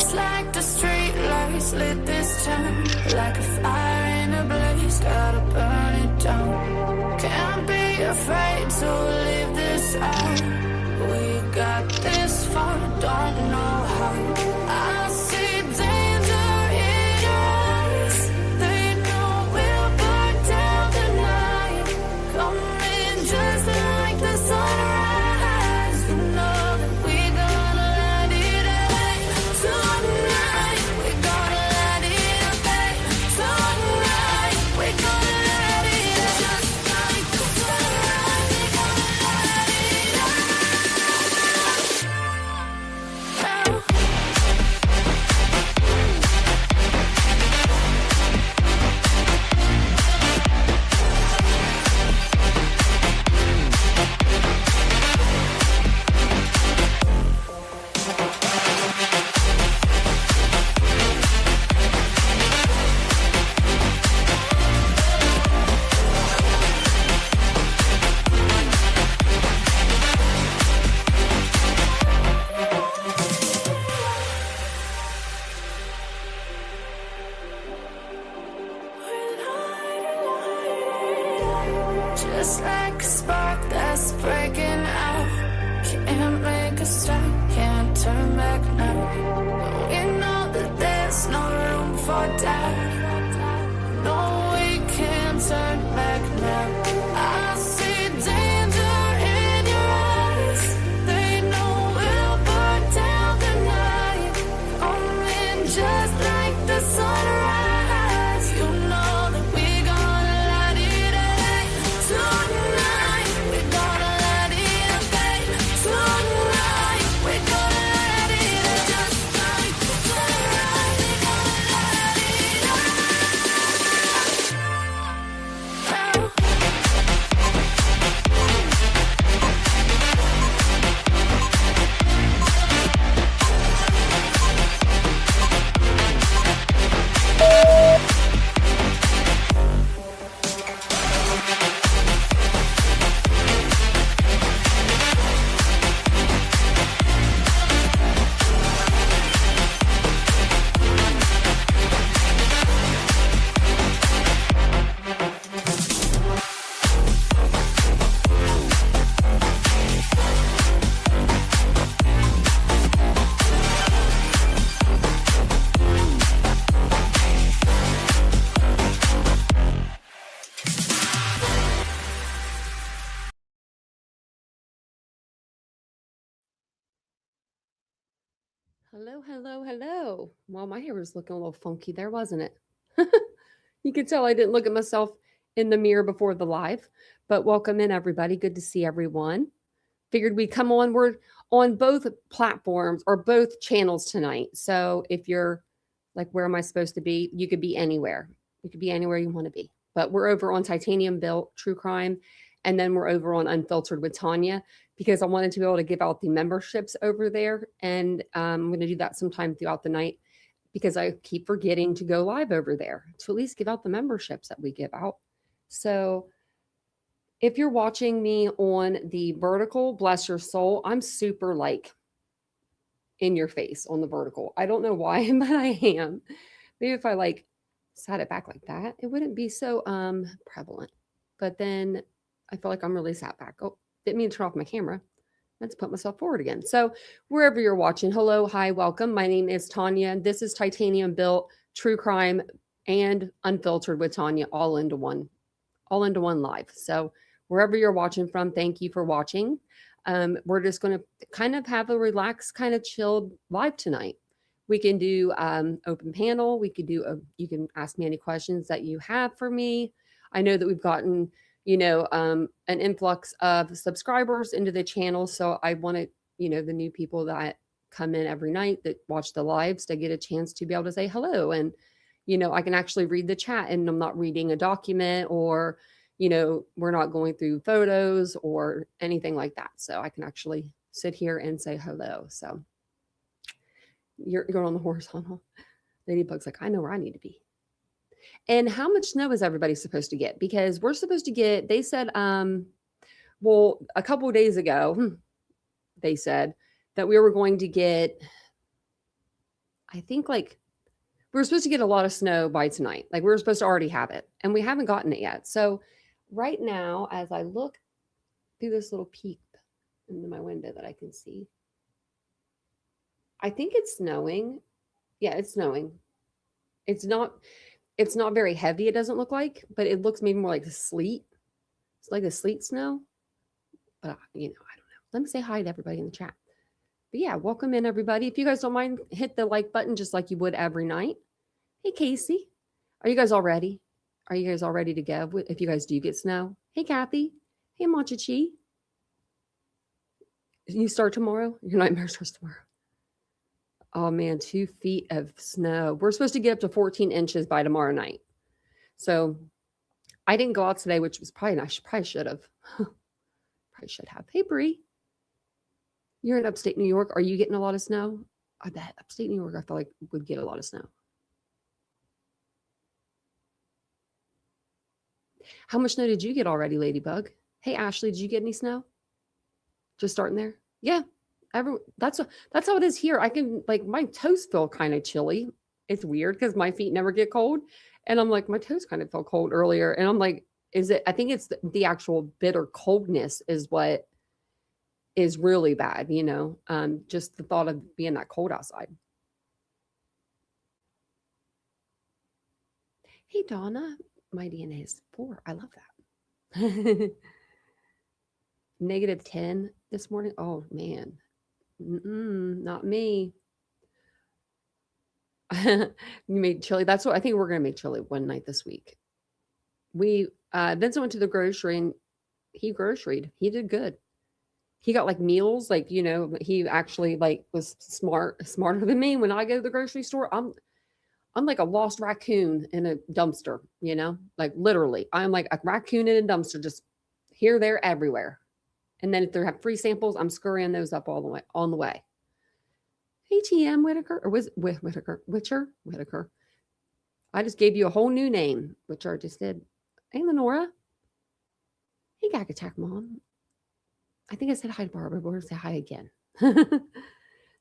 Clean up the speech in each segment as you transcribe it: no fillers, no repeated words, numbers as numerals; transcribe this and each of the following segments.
Just like the street lights lit this town, like a fire in a blaze, gotta burn it down. Can't be afraid to leave this out. We got this far, don't know how. I see danger in your eyes. They know we'll burn down the night. Coming just like the sunrise. You know that we gonna light it up tonight. We gonna light it up tonight. We gonna light it up just like the sunrise. We gonna light it up now. Just like a spark that's breaking out. Can't make a stop, can't turn back now. We know that there's no room for doubt. No, we can't turn back now. I see danger in your eyes. They know we'll burn down the night. Coming just like the sunrise. You know that we gonna light it up tonight. We gonna light it up tonight. We gonna light it up just like the sunrise. We gonna light it up now. Hello, hello, hello. Well, my hair was looking a little funky there, wasn't it? You can tell I didn't look at myself in the mirror before the live, but welcome in, everybody. Good to see everyone. Figured we'd come on. We're on both platforms or both channels tonight. So if you're like, where am I supposed to be? You could be anywhere. You could be anywhere you want to be. But we're over on Titanium Built True Crime. And then we're over on Unfiltered with Tanya because I wanted to be able to give out the memberships over there. And I'm going to do that sometime throughout the night because I keep forgetting to go live over there to at least give out the memberships that we give out. So if you're watching me on the vertical, bless your soul, I'm super like in your face on the vertical. I don't know why, but I am. Maybe if I like sat it back like that, it wouldn't be so prevalent. But then I feel like I'm really sat back. Oh, didn't mean to turn off my camera. Let's put myself forward again. So wherever you're watching, hello, hi, welcome. My name is Tanya. This is Titanium Built True Crime and Unfiltered with Tanya, all into one live. So wherever you're watching from, thank you for watching. We're just going to kind of have a relaxed, kind of chilled live tonight. We can do open panel. We could do you can ask me any questions that you have for me. I know that we've gotten an influx of subscribers into the channel, so I wanted the new people that come in every night that watch the lives to get a chance to be able to say hello, and I can actually read the chat, and I'm not reading a document or we're not going through photos or anything like that. So I can actually sit here and say hello. So you're going on the horizontal. Ladybug's like, I know where I need to be. And how much snow is everybody supposed to get? Because we're supposed to get, they said, well, a couple of days ago, they said that we were going to get I think like we were supposed to get a lot of snow by tonight. Like we were supposed to already have it, and we haven't gotten it yet. So right now, as I look through this little peek into my window that I can see, I think it's snowing. Yeah, it's snowing. It's not it's not very heavy, it doesn't look like, but it looks maybe more like a sleet. It's like a sleet snow. But I don't know. Let me say hi to everybody in the chat. But yeah, welcome in everybody. If you guys don't mind, hit the like button just like you would every night. Hey Casey. Are you guys all ready? Are you guys all ready to go? If you guys do get snow. Hey Kathy. Hey Machichi. You start tomorrow? Your nightmare starts tomorrow. Oh man, 2 feet of snow. We're supposed to get up to 14 inches by tomorrow night. So I didn't go out today, which was probably nice. Probably should have. Probably should have. Hey Bree. You're in upstate New York. Are you getting a lot of snow? I bet upstate New York, I feel like would get a lot of snow. How much snow did you get already, Ladybug? Hey Ashley, did you get any snow? Just starting there? Yeah. That's how it is here. I can like my toes feel kind of chilly. It's weird because my feet never get cold. And I'm like, my toes kind of felt cold earlier. And I'm like, I think it's the actual bitter coldness is what is really bad, just the thought of being that cold outside. Hey, Donna, my DNA is 4. I love that. -10 this morning. Oh, man. Not me. You made chili. That's what I think we're going to make chili one night this week. Vincent went to the grocery and he groceried. He did good. He got like meals, like, he actually like was smarter than me. When I go to the grocery store, I'm like a lost raccoon in a dumpster, like literally I'm like a raccoon in a dumpster, just here, there, everywhere. And then if they have free samples, I'm scurrying those up all the way on the way. Hey, TM Whitaker, or was it Whitaker? I just gave you a whole new name, which I just did. Hey, Lenora. Hey, Gag Attack Mom. I think I said hi to Barbara, but we're going to say hi again.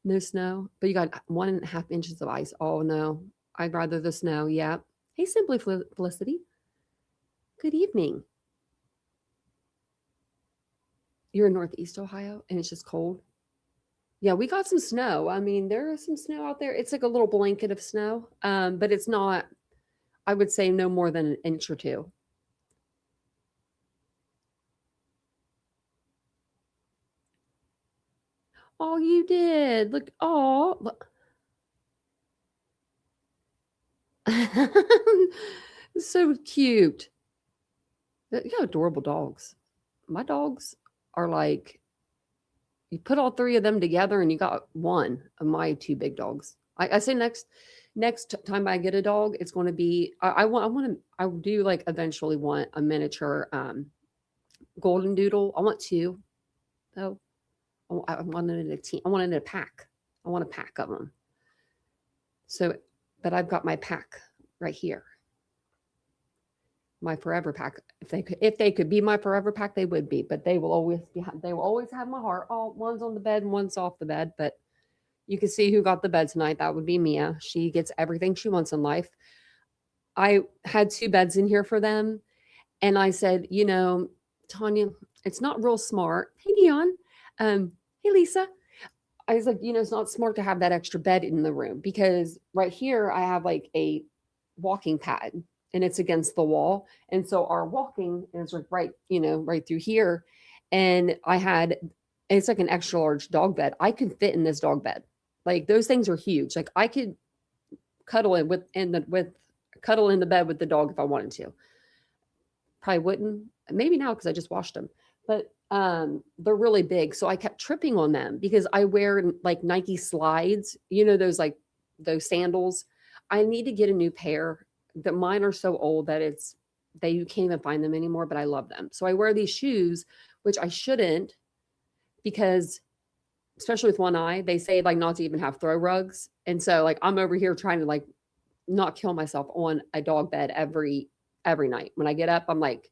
No snow, but you got 1.5 inches of ice. Oh, no. I'd rather the snow. Yeah. Hey, Simply Felicity. Good evening. You're in Northeast Ohio and it's just cold. Yeah, we got some snow. I mean, there is some snow out there. It's like a little blanket of snow, but it's not, I would say, no more than 1 inch or 2. Oh, you did. Look. Oh, look. So cute. You got adorable dogs. My dogs are like, you put all 3 of them together and you got one of my 2 big dogs. I say next time I get a dog, it's going to be, I do like eventually want a miniature golden doodle. I want 2 though. I wanted a team. I wanted a pack. I want a pack of them. So, but I've got my pack right here. My forever pack. If they could be my forever pack, they would be. But they will always have my heart. Oh, one's on the bed and one's off the bed. But you can see who got the bed tonight. That would be Mia. She gets everything she wants in life. I had 2 beds in here for them, and I said, Tanya, it's not real smart. Hey, Dion. Hey, Lisa. I was like, it's not smart to have that extra bed in the room because right here I have like a walking pad and it's against the wall. And so our walking is right through here. And it's like an extra large dog bed. I could fit in this dog bed. Like those things are huge. Like I could cuddle in the bed with the dog if I wanted to. Probably wouldn't. Maybe now because I just washed them. But they're really big. So I kept tripping on them because I wear like Nike slides, those sandals. I need to get a new pair. That mine are so old that you can't even find them anymore, but I love them. So I wear these shoes, which I shouldn't, because especially with one eye, they say like not to even have throw rugs. And so like I'm over here trying to like not kill myself on a dog bed every night. When I get up, I'm like,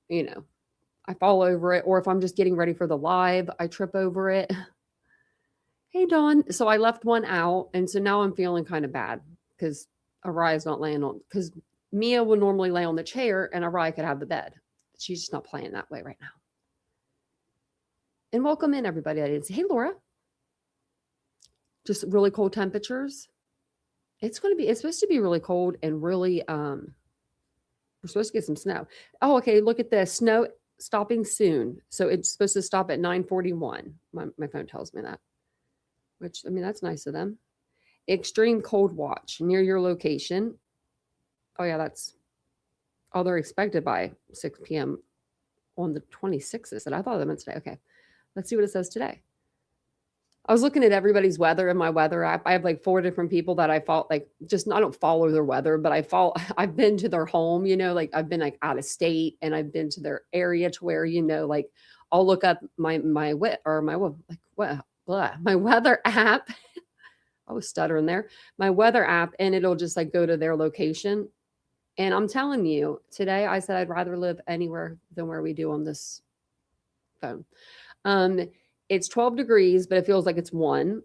I fall over it, or if I'm just getting ready for the live, I trip over it. Hey, Dawn. So I left one out, and so now I'm feeling kind of bad because Araya's not laying on. Because Mia would normally lay on the chair, and Araya could have the bed. She's just not playing that way right now. And welcome in, everybody. I didn't see. Hey, Laura. Just really cold temperatures. It's supposed to be really cold and really, we're supposed to get some snow. Oh, okay. Look at this. Snow stopping soon. So it's supposed to stop at 9:41. My phone tells me that, which, I mean, that's nice of them. Extreme cold watch near your location. Oh, yeah, they're expected by 6 p.m. on the 26th. And I thought that meant today. Okay. Let's see what it says today. I was looking at everybody's weather in my weather app. I have like 4 different people that I follow, like I don't follow their weather, but I've been to their home, like I've been like out of state and I've been to their area to where, like I'll look up my weather app. I was stuttering there. My weather app, and it'll just like go to their location. And I'm telling you, today I said I'd rather live anywhere than where we do on this phone. It's 12 degrees, but it feels like it's 1.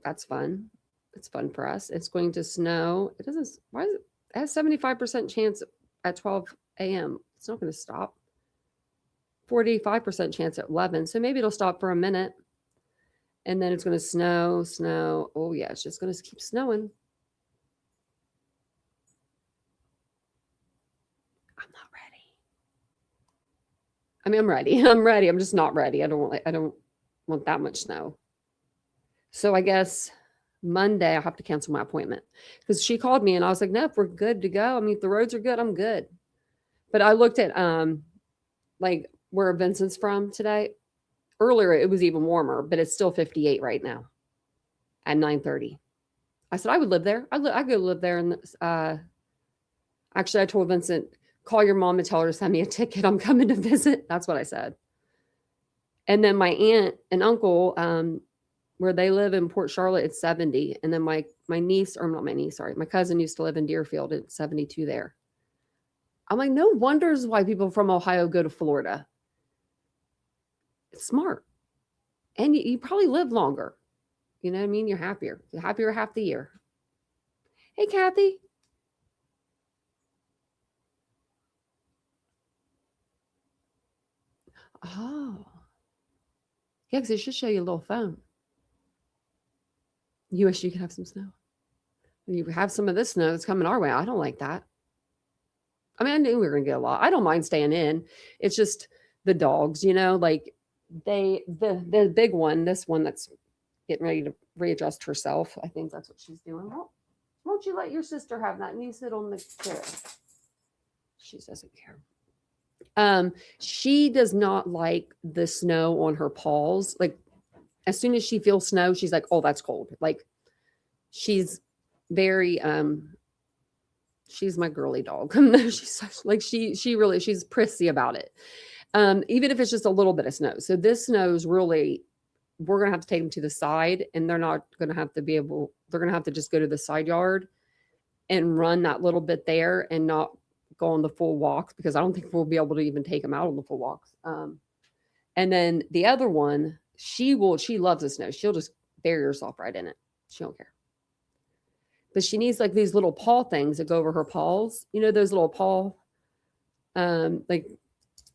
That's fun. It's fun for us. It's going to snow. It has 75% chance at 12 a.m. It's not going to stop. 45% chance at 11. So maybe it'll stop for a minute. And then it's going to snow. Oh, yeah, it's just going to keep snowing. I'm not ready. I mean, I'm ready. I'm ready. I'm just not ready. I don't want that much snow. So I guess Monday I'll have to cancel my appointment because she called me and I was like, nope, we're good to go. I mean, if the roads are good, I'm good. But I looked at like where Vincent's from today. Earlier it was even warmer, but it's still 58 right now at 9:30. I said I would live there. I could live there. And actually, I told Vincent, call your mom and tell her to send me a ticket. I'm coming to visit. That's what I said. And then my aunt and uncle, where they live in Port Charlotte, it's 70. And then my niece, or not my niece, sorry, my cousin used to live in Deerfield at 72 there. I'm like, no wonders why people from Ohio go to Florida. It's smart. And you probably live longer. You know what I mean? You're happier. You're happier half the year. Hey, Kathy. Oh. Yeah, because it should show you a little phone. You wish you could have some snow. You have some of this snow that's coming our way. I don't like that. I mean, I knew we were going to get a lot. I don't mind staying in. It's just the dogs, like the big one, this one that's getting ready to readjust herself. I think that's what she's doing. Well, won't you let your sister have that? And you sit on the chair. She doesn't care. She does not like the snow on her paws. Like as soon as she feels snow, she's like, oh, that's cold. Like she's very, she's my girly dog. She's like, she's prissy about it. Even if it's just a little bit of snow. So this snow is really, we're going to have to take them to the side and they're not going to have to they're going to have to just go to the side yard and run that little bit there and not go on the full walks because I don't think we'll be able to even take them out on the full walks. And then the other one, she loves the snow. She'll just bury herself right in it. She don't care. But she needs like these little paw things that go over her paws. Those little paw, like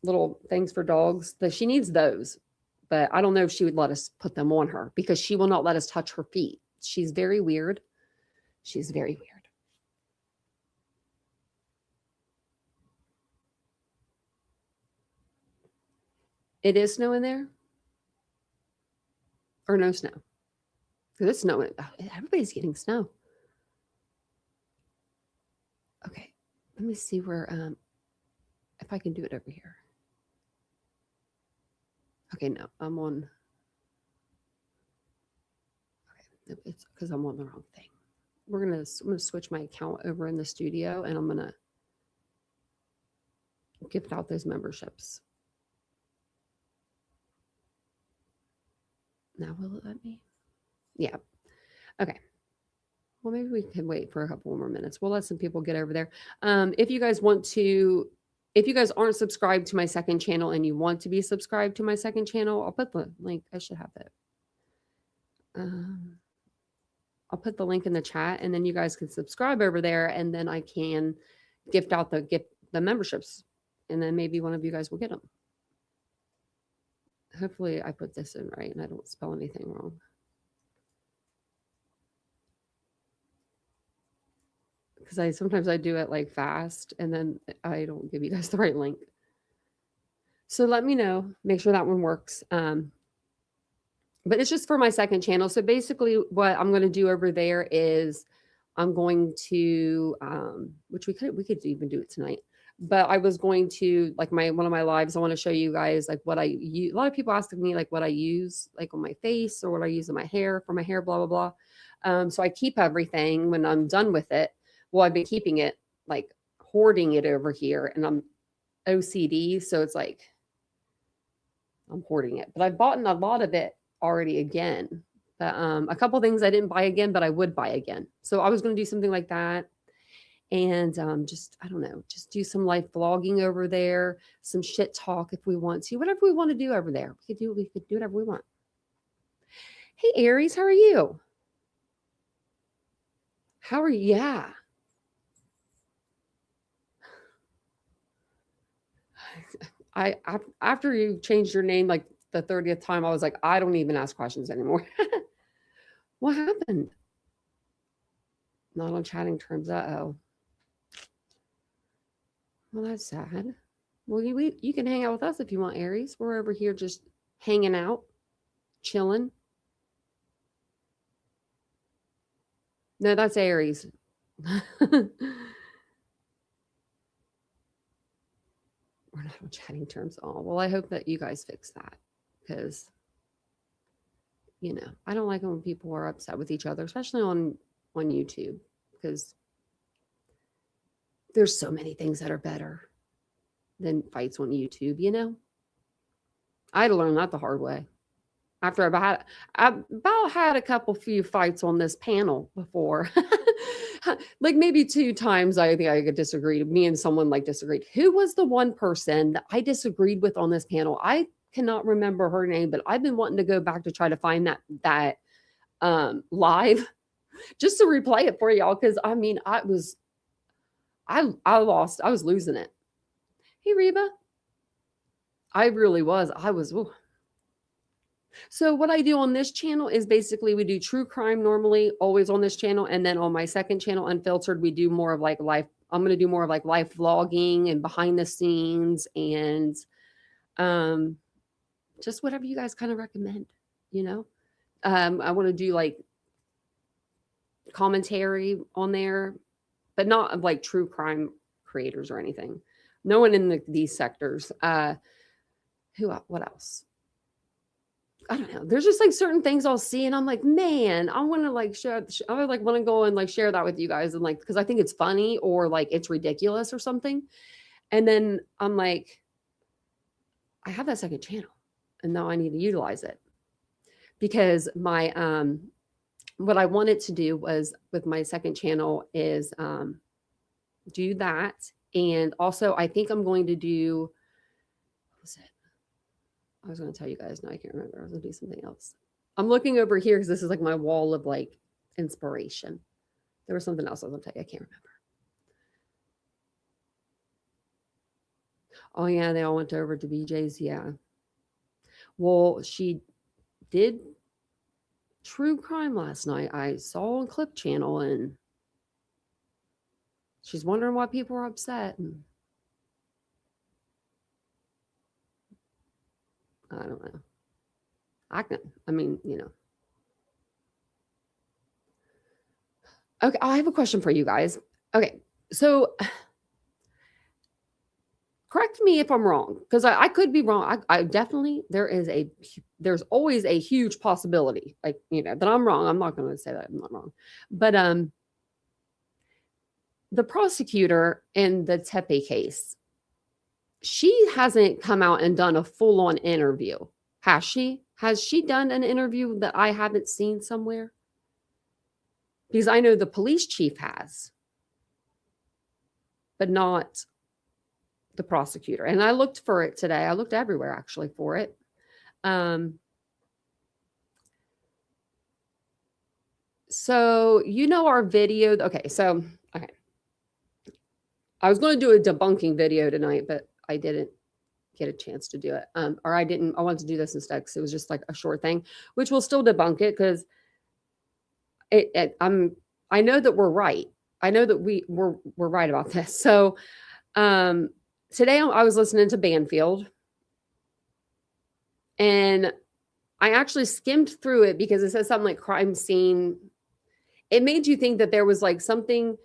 little things for dogs. That she needs those. But I don't know if she would let us put them on her because she will not let us touch her feet. She's very weird. She's very weird. It is snow in there? Or no snow? Because it's snowing. Everybody's getting snow. Okay. Let me see where, if I can do it over here. Okay, no, I'm on. Okay, it's because I'm on the wrong thing. I'm gonna switch my account over in the studio, and I'm gonna gift out those memberships. Now will it let me? Yeah. Okay. Well, maybe we can wait for a couple more minutes. We'll let some people get over there. If you guys aren't subscribed to my second channel and you want to be subscribed to my second channel, I'll put the link. I should have it. I'll put the link in the chat, and then you guys can subscribe over there, and then I can gift out the memberships, and then maybe one of you guys will get them. Hopefully I put this in right and I don't spell anything wrong. Because sometimes I do it like fast and then I don't give you guys the right link. So let me know, make sure that one works. But it's just for my second channel. So basically what I'm going to do over there is I'm going to, which we could even do it tonight, but I was going to, like, one of my lives, I want to show you guys like what I use. A lot of people ask me like what I use like on my face or what I use in my hair for my hair, blah, blah, blah. So I keep everything when I'm done with it. Well, I've been keeping it, like hoarding it over here, and I'm OCD. So it's like, I'm hoarding it, but I've bought a lot of it already again. But a couple things I didn't buy again, but I would buy again. So I was going to do something like that. And just, I don't know, just do some life vlogging over there, some shit talk if we want to, whatever we want to do over there. We could do whatever we want. Hey, Aries, how are you? How are you? Yeah. After you changed your name like the 30th time, I was like, I don't even ask questions anymore. What happened? Not on chatting terms. Uh-oh. Well, that's sad. Well, you can hang out with us if you want, Aries. We're over here just hanging out, chilling. No, that's Aries. We're not on chatting terms. Oh, well, I hope that you guys fix that because, I don't like it when people are upset with each other, especially on YouTube, because there's so many things that are better than fights on YouTube, I had to learn that the hard way. After I about had a few fights on this panel before. Like maybe 2 times I think I could disagree. Me and someone disagreed. Who was the one person that I disagreed with on this panel? I cannot remember her name, but I've been wanting to go back to try to find that live just to replay it for y'all. Cause I mean, I lost. I was losing it. Hey, Reba. I really was. Ooh. So what I do on this channel is basically we do true crime normally, always on this channel. And then on my second channel, Unfiltered, we do more of like life. I'm going to do more of like life vlogging and behind the scenes and just whatever you guys kind of recommend, I want to do like commentary on there, but not of like true crime creators or anything. No one in these sectors. What else? I don't know. There's just like certain things I'll see and I'm like, man, I want to like share. I would like want to go and like share that with you guys. And like, cause I think it's funny or like it's ridiculous or something. And then I'm like, I have that second channel and now I need to utilize it because my, what I wanted to do was with my second channel is, do that. And also I think I'm going to do, what was it? I was going to tell you guys. No, I can't remember. I was going to do something else. I'm looking over here because this is like my wall of like inspiration. There was something else I was going to tell you. I can't remember. Oh, yeah. They all went over to BJ's. Yeah. Well, she did true crime last night. I saw on Clip Channel and she's wondering why people are upset. And I don't know. Okay, I have a question for you guys. Okay, so correct me if I'm wrong, because I could be wrong. I definitely, there's always a huge possibility, like, that I'm wrong. I'm not going to say that I'm not wrong. But the prosecutor in the Tepe case, she hasn't come out and done a full-on interview. Has she? Has she done an interview that I haven't seen somewhere? Because I know the police chief has, but not the prosecutor. And I looked for it today. I looked everywhere actually for it. So, our video. Okay. So, okay. I was going to do a debunking video tonight, but I didn't get a chance to do it. I wanted to do this instead because it was just like a short thing, which will still debunk it because I know that we're right. I know that we're right about this. So, today I was listening to Banfield, and I actually skimmed through it because it says something like crime scene. It made you think that there was like something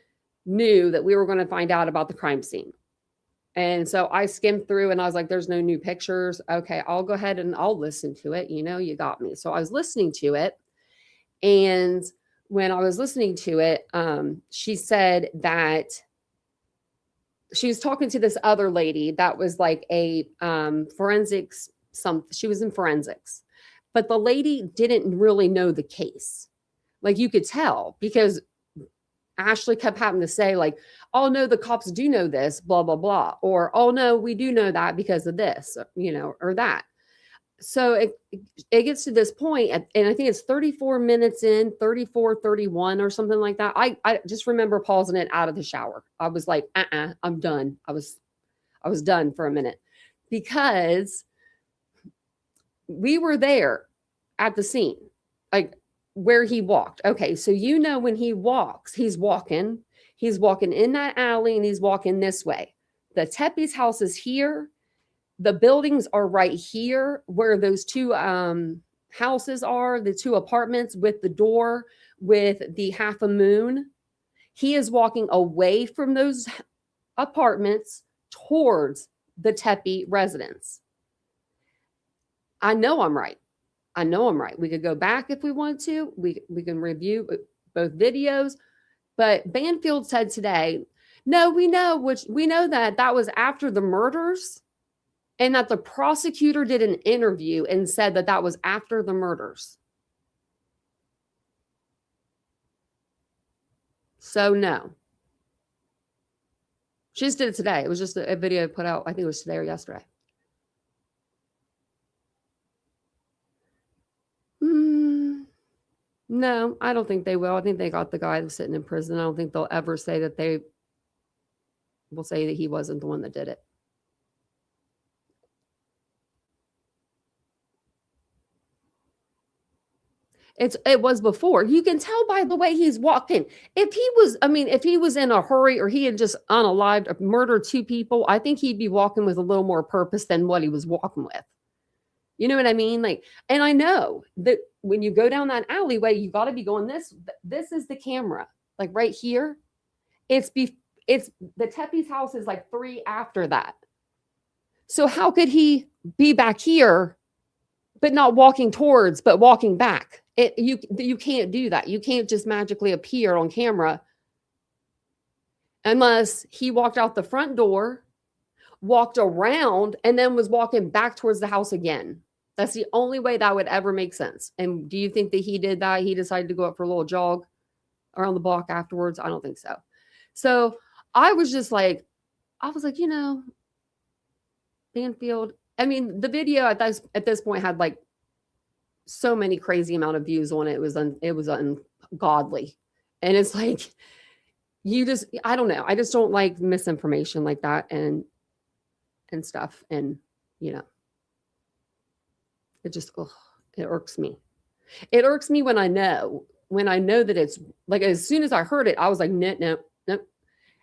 new that we were going to find out about the crime scene. And so I skimmed through and I was like, there's no new pictures. Okay, I'll go ahead and I'll listen to it. You got me. So I was listening to it. And when I was listening to it, she said that she was talking to this other lady that was like a forensics, she was in forensics, but the lady didn't really know the case. Like you could tell because Ashley kept having to say like, oh no, the cops do know this, blah, blah, blah. Or, oh no, we do know that because of this, or that. So it gets to this point, and I think it's 34 minutes in, 34, 31 or something like that. I just remember pausing it out of the shower. I was like, I'm done. I was done for a minute because we were there at the scene, like where he walked. Okay, so when he walks, he's walking in that alley and he's walking this way. The Tepe's house is here. The buildings are right here where those two houses are, the two apartments with the door with the half a moon. He is walking away from those apartments towards the Tepe residence. I know I'm right. We could go back if we want to. We can review both videos. But Banfield said today, no, we know that was after the murders. And that the prosecutor did an interview and said that was after the murders. So no. She just did it today. It was just a video put out, I think it was today or yesterday. No, I don't think they will. I think they got the guy sitting in prison. I don't think they'll ever say that they will say that he wasn't the one that did it. It was before. You can tell by the way he's walking. If he was in a hurry or he had just unalived, murdered two people, I think he'd be walking with a little more purpose than what he was walking with. You know what I mean? Like, and I know that when you go down that alleyway, you got to be going this is the camera, like right here. It's the Tepe's house is like 3 after that. So how could he be back here, but not walking towards, but walking back? You can't do that. You can't just magically appear on camera unless he walked out the front door, walked around, and then was walking back towards the house again. That's the only way that would ever make sense. And do you think that he did that? He decided to go up for a little jog around the block afterwards? I don't think so. So I was like, Banfield. I mean, the video at this point had like so many crazy amount of views on it. It was ungodly. And it's like, I don't know. I just don't like misinformation like that and stuff. And, it just, it irks me. It irks me when I know that it's like, as soon as I heard it, I was like, no.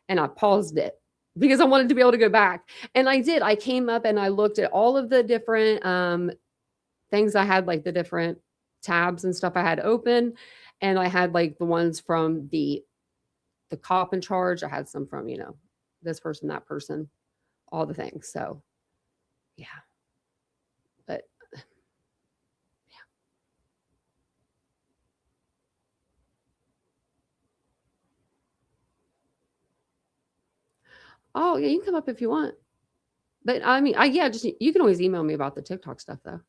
And I paused it because I wanted to be able to go back. And I did. I came up and I looked at all of the different things I had, like the different tabs and stuff I had open. And I had like the ones from the cop in charge. I had some from, this person, that person, all the things. So yeah. But yeah. Oh yeah, you can come up if you want. But I mean, you can always email me about the TikTok stuff though.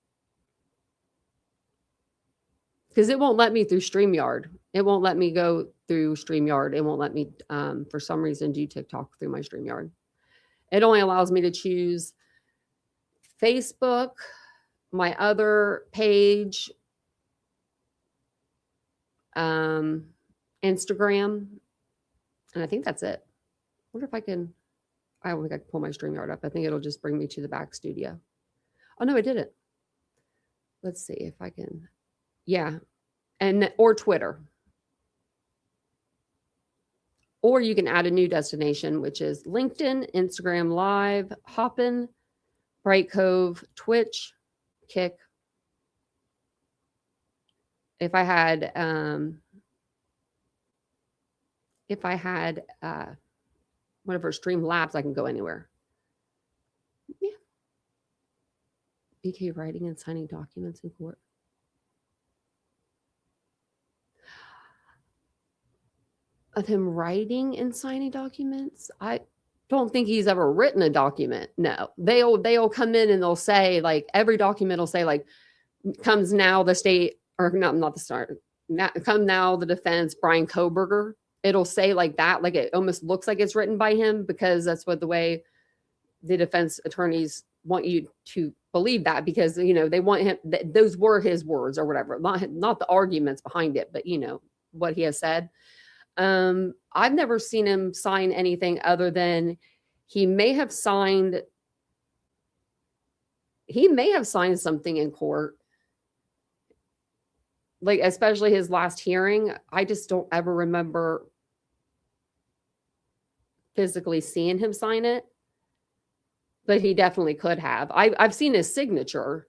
Because it won't let me through StreamYard. It won't let me go through StreamYard. It won't let me, for some reason, do TikTok through my StreamYard. It only allows me to choose Facebook, my other page, Instagram, and I think that's it. I wonder if I can pull my StreamYard up. I think it'll just bring me to the back studio. Oh, no, I didn't. Let's see if I can. Yeah. Or Twitter. Or you can add a new destination, which is LinkedIn, Instagram Live, Hopin, Bright Cove, Twitch, Kick. If I had whatever Streamlabs, I can go anywhere. Yeah. BK writing and signing documents in court. Of him writing and signing documents? I don't think he's ever written a document. No. They'll come in and they'll say, like, every document will say, like, comes now the state, or not the start. Come now the defense, Bryan Kohberger. It'll say like that, like it almost looks like it's written by him, because that's what the way the defense attorneys want you to believe that, because, they want him, those were his words or whatever, not the arguments behind it, but what he has said. I've never seen him sign anything other than he may have signed something in court. Like, especially his last hearing, I just don't ever remember physically seeing him sign it, but he definitely could have. I've seen his signature,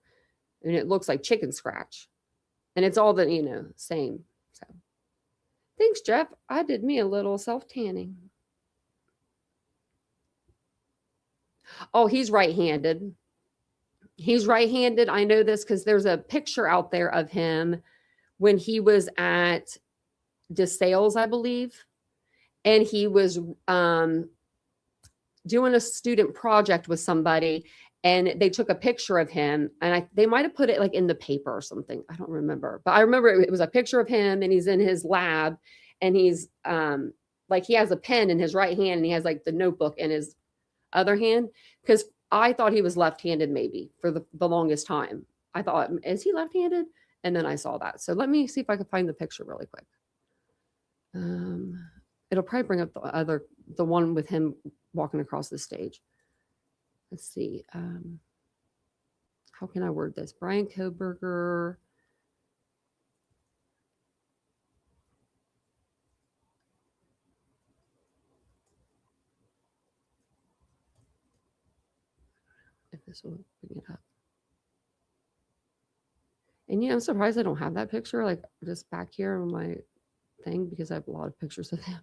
and it looks like chicken scratch, and it's all the same. So, thanks, Jeff. I did me a little self-tanning. Oh, he's right-handed. I know this because there's a picture out there of him when he was at DeSales, I believe, and he was doing a student project with somebody, and they took a picture of him, and they might have put it like in the paper or something. I don't remember, but I remember it was a picture of him, and he's in his lab, and he's like, he has a pen in his right hand, and he has like the notebook in his other hand, because I thought he was left-handed maybe for the longest time. I thought, is he left-handed? And then I saw that. So let me see if I can find the picture really quick. It'll probably bring up the one with him walking across the stage. Let's see. How can I word this? Bryan Kohberger. If this will bring it up. And I'm surprised I don't have that picture, like, just back here on my thing, because I have a lot of pictures of him.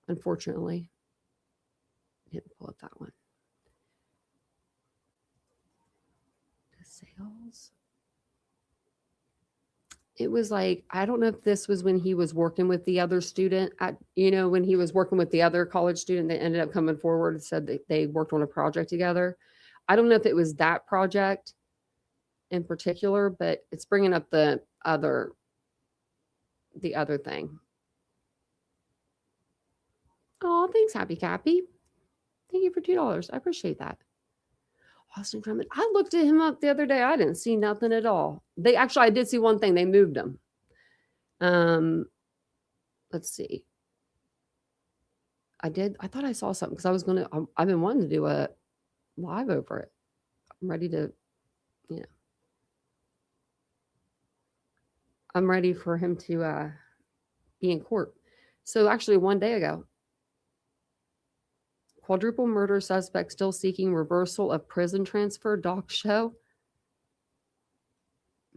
Unfortunately, I didn't pull up that one. DeSales. It was like, I don't know if this was when he was working with the other student when he was working with the other college student that ended up coming forward and said that they worked on a project together. I don't know if it was that project in particular, but it's bringing up the other thing. Oh, thanks, Happy Cappy. Thank you for $2. I appreciate that. Austin Drummond. I looked at him up the other day. I didn't see nothing at all. I did see one thing. They moved him. Let's see. I thought I saw something, because I've been wanting to do a live over it. I'm ready to, I'm ready for him to be in court. So actually, one day ago, quadruple murder suspect still seeking reversal of prison transfer, doc show.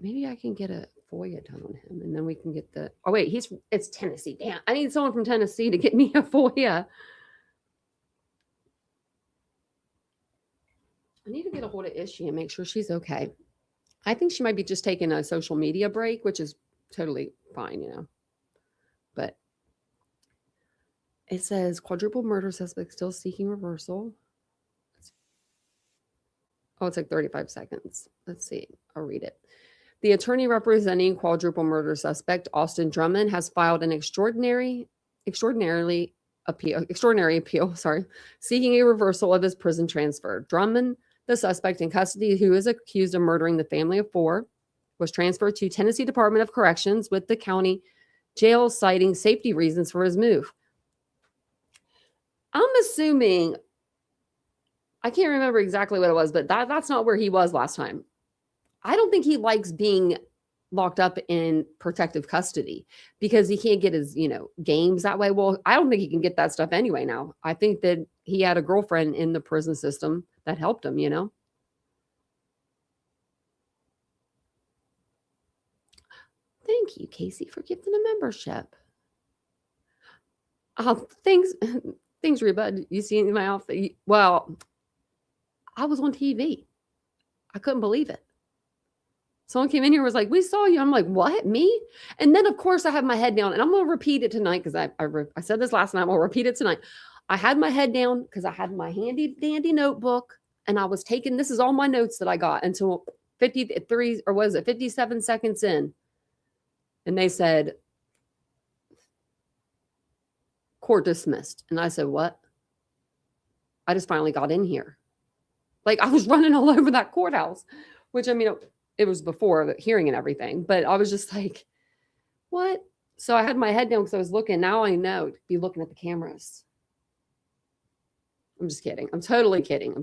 Maybe I can get a FOIA done on him, and then we can get oh wait, it's Tennessee. Damn, I need someone from Tennessee to get me a FOIA. I need to get a hold of Ishii and make sure she's okay. I think she might be just taking a social media break, which is totally fine, But it says quadruple murder suspect still seeking reversal. Oh, it's like 35 seconds. Let's see. I'll read it. The attorney representing quadruple murder suspect Austin Drummond has filed an extraordinary appeal, seeking a reversal of his prison transfer. Drummond, the suspect in custody who is accused of murdering the family of four, was transferred to Tennessee Department of Corrections with the county Jail citing safety reasons for his move. I'm assuming, I can't remember exactly what it was, but that's not where he was last time. I don't think he likes being locked up in protective custody because he can't get his, games that way. Well, I don't think he can get that stuff anyway now. I think that he had a girlfriend in the prison system that helped him, Thank you, Casey, for gifting a membership. Thanks, Reba. You see my outfit? Well, I was on TV. I couldn't believe it. Someone came in here and was like, "We saw you." I'm like, "What? Me?" And then, of course, I have my head down, and I'm going to repeat it tonight because I said this last night. I'll repeat it tonight. I had my head down because I had my handy dandy notebook, and I was taking, this is all my notes that I got until 53, or was it 57 seconds in. And they said, "Court dismissed." And I said, "What?" I just finally got in here. Like, I was running all over that courthouse, which, I mean, it was before the hearing and everything, but I was just like, what? So I had my head down because I was looking. Now I know to be looking at the cameras. I'm just kidding. I'm totally kidding.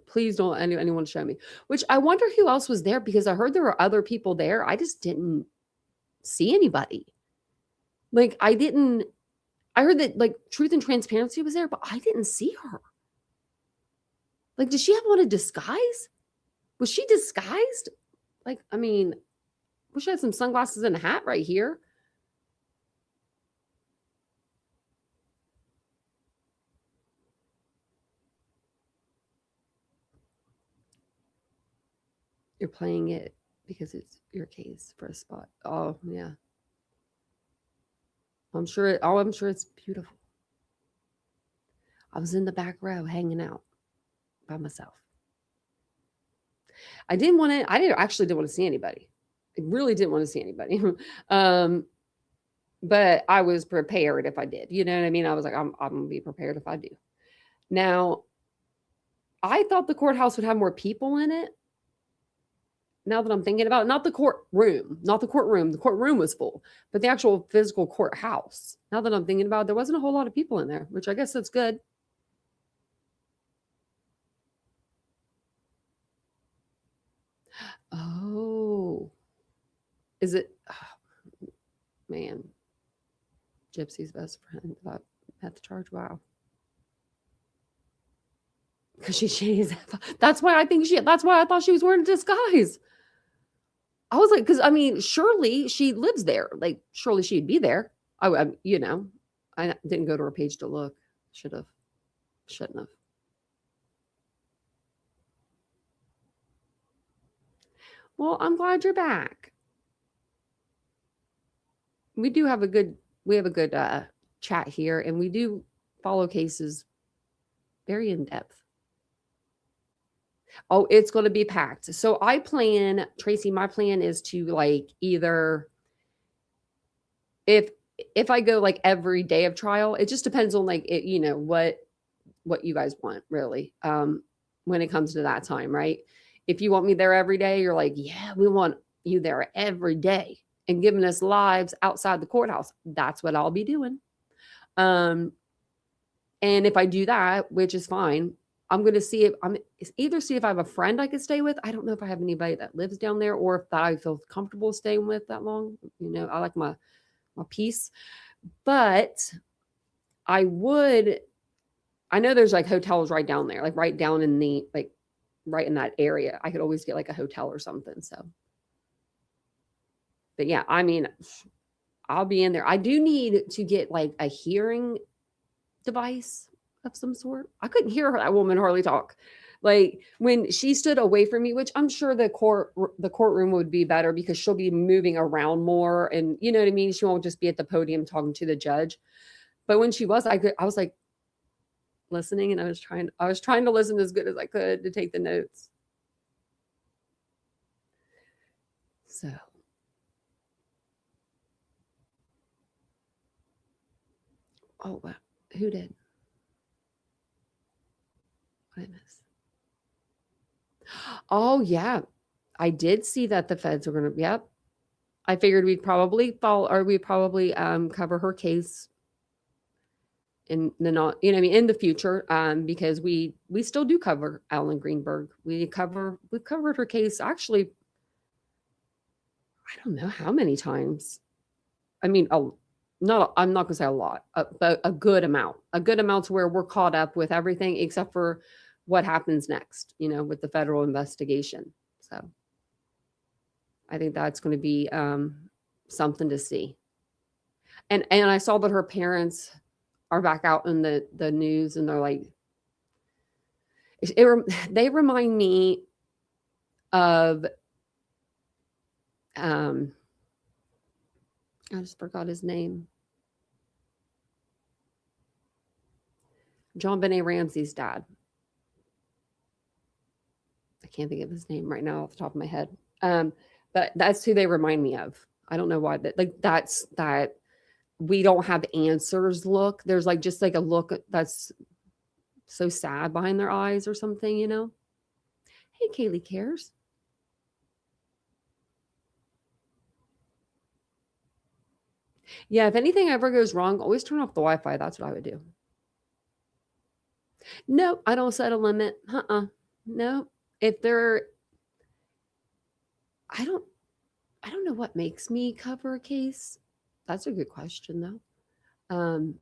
Please don't anyone show me. Which I wonder who else was there, because I heard there were other people there. I just didn't see anybody. Like, I heard that, like, Truth and Transparency was there, but I didn't see her. Like, did she have on a disguise? Was she disguised? Like, I mean, wish I had some sunglasses and a hat right here. You're playing it because it's your case for a spot. Oh, yeah. I'm sure it's beautiful. I was in the back row hanging out by myself. I actually didn't want to see anybody. I really didn't want to see anybody. But I was prepared if I did. You know what I mean? I was like, I'm going to be prepared if I do. Now, I thought the courthouse would have more people in it. Now that I'm thinking about it, not the courtroom. The courtroom was full, but the actual physical courthouse. Now that I'm thinking about it, there wasn't a whole lot of people in there, which I guess that's good. Oh, is it? Oh, man, Gypsy's best friend that had the charge. Wow. Because she's shady as hell. That's why I thought she was wearing a disguise. I was like, because I mean, surely she lives there. Like, surely she'd be there. I didn't go to her page to look. Shouldn't have. Well, I'm glad you're back. We have a good chat here, and we do follow cases very in depth. Oh, it's going to be packed. So Tracy, my plan is to, like, either if I go like every day of trial, it just depends on, like, what you guys want, really, when it comes to that time, right? If you want me there every day, you're like, yeah, we want you there every day and giving us lives outside the courthouse. That's what I'll be doing. And if I do that, which is fine, I'm going to see if I have a friend I could stay with. I don't know if I have anybody that lives down there or if that I feel comfortable staying with that long. I like my peace, but I know there's like hotels right down there, like right down in right in that area. I could always get like a hotel or something. So, but yeah, I mean, I'll be in there. I do need to get like a hearing device of some sort. I couldn't hear that woman hardly talk. Like, when she stood away from me, which I'm sure the courtroom would be better because she'll be moving around more, and you know what I mean? She won't just be at the podium talking to the judge. But when she was, I was like listening, and I was trying to listen as good as I could to take the notes. So, oh wow, who did? What did I miss? Oh yeah, I did see that the feds were going to. Yep, I figured we'd probably cover her case in the not, you know, I mean, in the future, because we still do cover Ellen Greenberg. We've covered her case actually. I don't know how many times. I mean, I'm not gonna say a lot, but a good amount to where we're caught up with everything except for what happens next, you know, with the federal investigation. So I think that's going to be something to see. And I saw that her parents are back out in the news, and they're like, they remind me of I just forgot his name. JonBenét Ramsey's dad. I can't think of his name right now off the top of my head. But that's who they remind me of. I don't know why, that's that we don't have answers look. There's like just like a look that's so sad behind their eyes or something, you know? Hey, Kaylee cares. Yeah, if anything ever goes wrong, always turn off the Wi-Fi. That's what I would do. No, I don't set a limit. No. If they're I don't know what makes me cover a case. That's a good question though.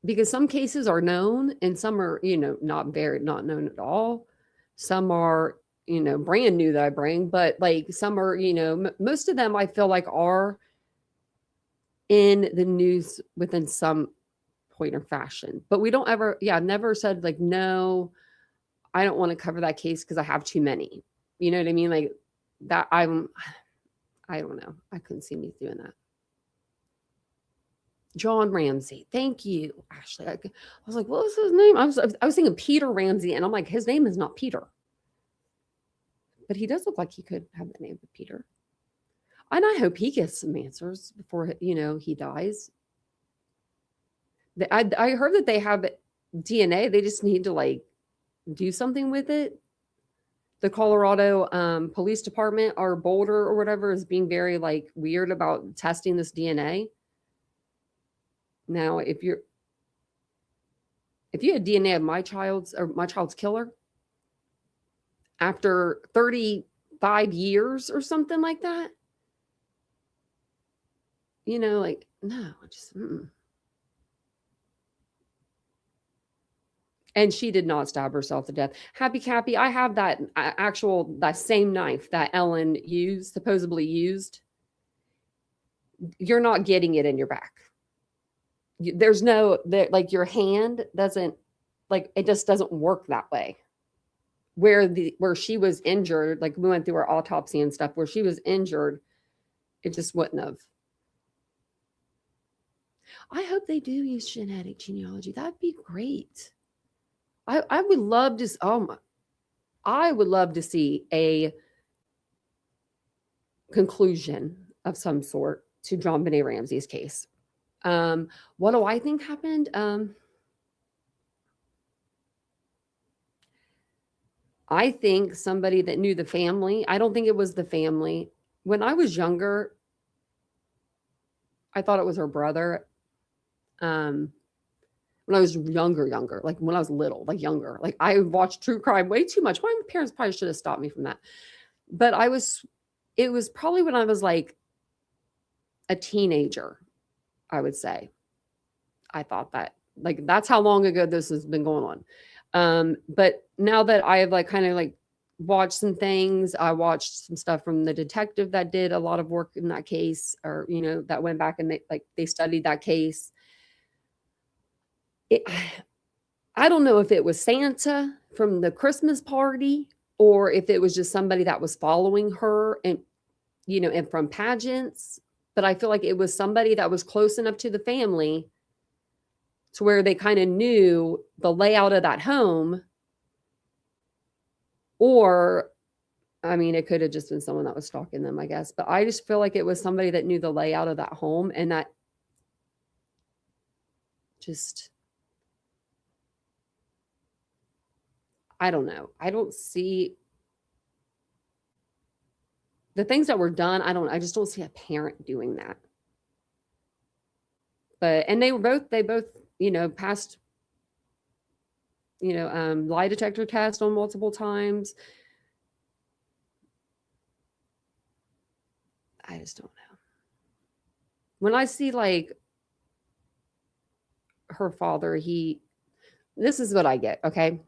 Because some cases are known and some are, you know, not known at all. Some are, you know, brand new that I bring, but like some are, you know, most of them I feel like are in the news within some point or fashion. But we don't ever, I've never said like, no, I don't want to cover that case because I have too many. You know what I mean? Like that I don't know. I couldn't see me doing that. John Ramsey. Thank you, Ashley. I was like, what was his name? I was thinking Peter Ramsey, and I'm like, his name is not Peter. But he does look like he could have the name of Peter. And I hope he gets some answers before, you know, he dies. I heard that they have DNA. They just need to like do something with it. The Colorado Police Department or Boulder or whatever is being very like weird about testing this DNA. Now, if you had DNA of my child's killer after 35 years or something like that, you know, like, no, just, And she did not stab herself to death. Happy Cappy, I have that same knife that Ellen supposedly used. You're not getting it in your back. There's no, like your hand doesn't, like it just doesn't work that way. Where she was injured, like we went through her autopsy and stuff, where she was injured, it just wouldn't have. I hope they do use genetic genealogy. That'd be great. I would love to. I would love to see a conclusion of some sort to JonBenét Ramsey's case. What do I think happened? I think somebody that knew the family. I don't think it was the family. When I was younger, I thought it was her brother. When I was younger, like when I was little, like younger, like I watched true crime way too much. My parents probably should have stopped me from that. But it was probably when I was like a teenager, I would say. I thought that, like, that's how long ago this has been going on. But now that I have like kind of like watched some things, I watched some stuff from the detective that did a lot of work in that case, or, you know, that went back and they studied that case. I don't know if it was Santa from the Christmas party or if it was just somebody that was following her and, you know, and from pageants. But I feel like it was somebody that was close enough to the family to where they kind of knew the layout of that home. Or, I mean, it could have just been someone that was stalking them, I guess. But I just feel like it was somebody that knew the layout of that home and that just, I don't know. I don't see the things that were done, I just don't see a parent doing that. But and they both, passed, lie detector test on multiple times. I just don't know. When I see like her father, this is what I get, okay?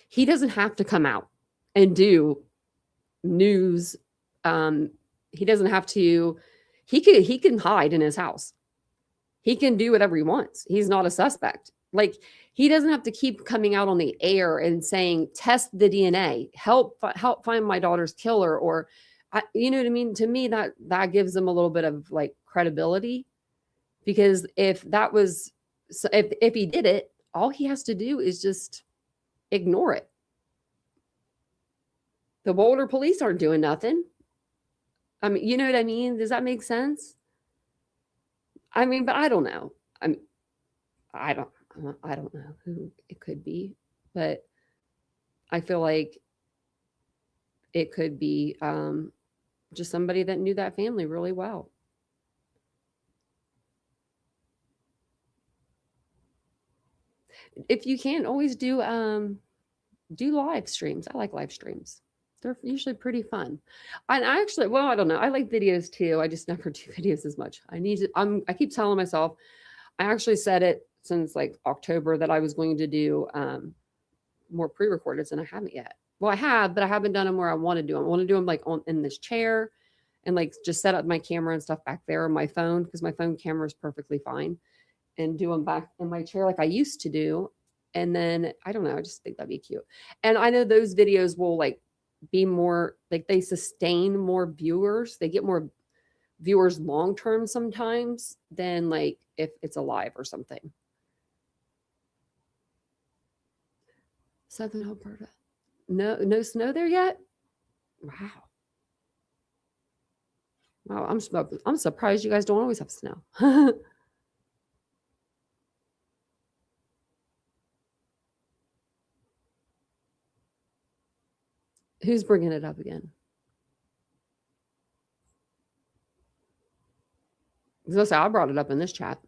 He doesn't have to come out and do news. He doesn't have to, he can hide in his house. He can do whatever he wants. He's not a suspect. Like, he doesn't have to keep coming out on the air and saying, test the DNA, help find my daughter's killer, or you know what I mean? To me, that gives him a little bit of like credibility, because if he did it, all he has to do is just ignore it. The Boulder police aren't doing nothing. I mean, you know what I mean? Does that make sense? I mean, but I don't know. I don't know who it could be, but I feel like it could be just somebody that knew that family really well. If you can, always do live streams. I like live streams. They're usually pretty fun. And I actually, well, I don't know. I like videos too. I just never do videos as much. I keep telling myself, I actually said it since like October that I was going to do more pre-recordeds, and I haven't yet. Well, I have, but I haven't done them where I want to do them. I want to do them like in this chair, and like just set up my camera and stuff back there on my phone, because my phone camera is perfectly fine, and do them back in my chair like I used to do. And then I don't know, I just think that'd be cute. And I know those videos will like be more like, they sustain more viewers. They get more viewers long term sometimes than like if it's a live or something. Southern Alberta. No snow there yet? Wow. Wow, I'm surprised you guys don't always have snow. Who's bringing it up again? I brought it up in this chat.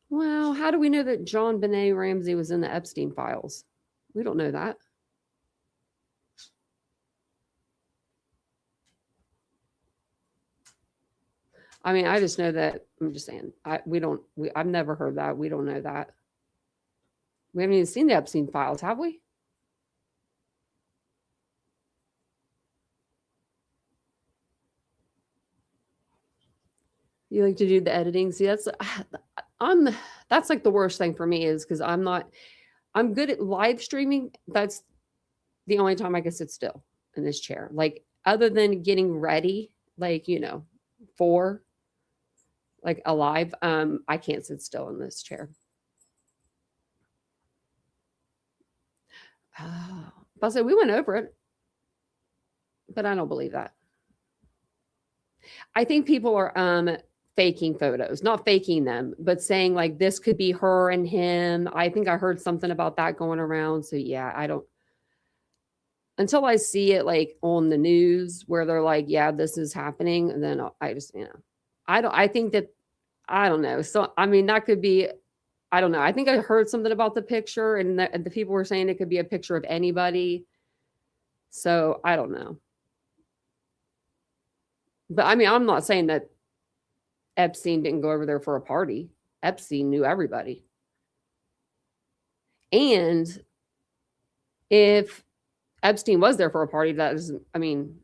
Well, how do we know that JonBenét Ramsey was in the Epstein files? We don't know that. I mean, I just know that, I'm just saying, I've never heard that. We don't know that. We haven't even seen the Epstein files, have we? You like to do the editing? See, that's like the worst thing for me, is because I'm good at live streaming. That's the only time I can sit still in this chair. Like, other than getting ready, like, for like a live, I can't sit still in this chair. Oh, but so we went over it, but I don't believe that. I think people are faking photos, not faking them, but saying like this could be her and him. I think I heard something about that going around. So yeah, I don't, until I see it like on the news where they're like, yeah, this is happening, and then I just, I think that, I don't know. So I mean, that could be, I don't know. I think I heard something about the picture, and the people were saying it could be a picture of anybody. So I don't know. But I mean, I'm not saying that Epstein didn't go over there for a party. Epstein knew everybody. And if Epstein was there for a party, that is, I mean,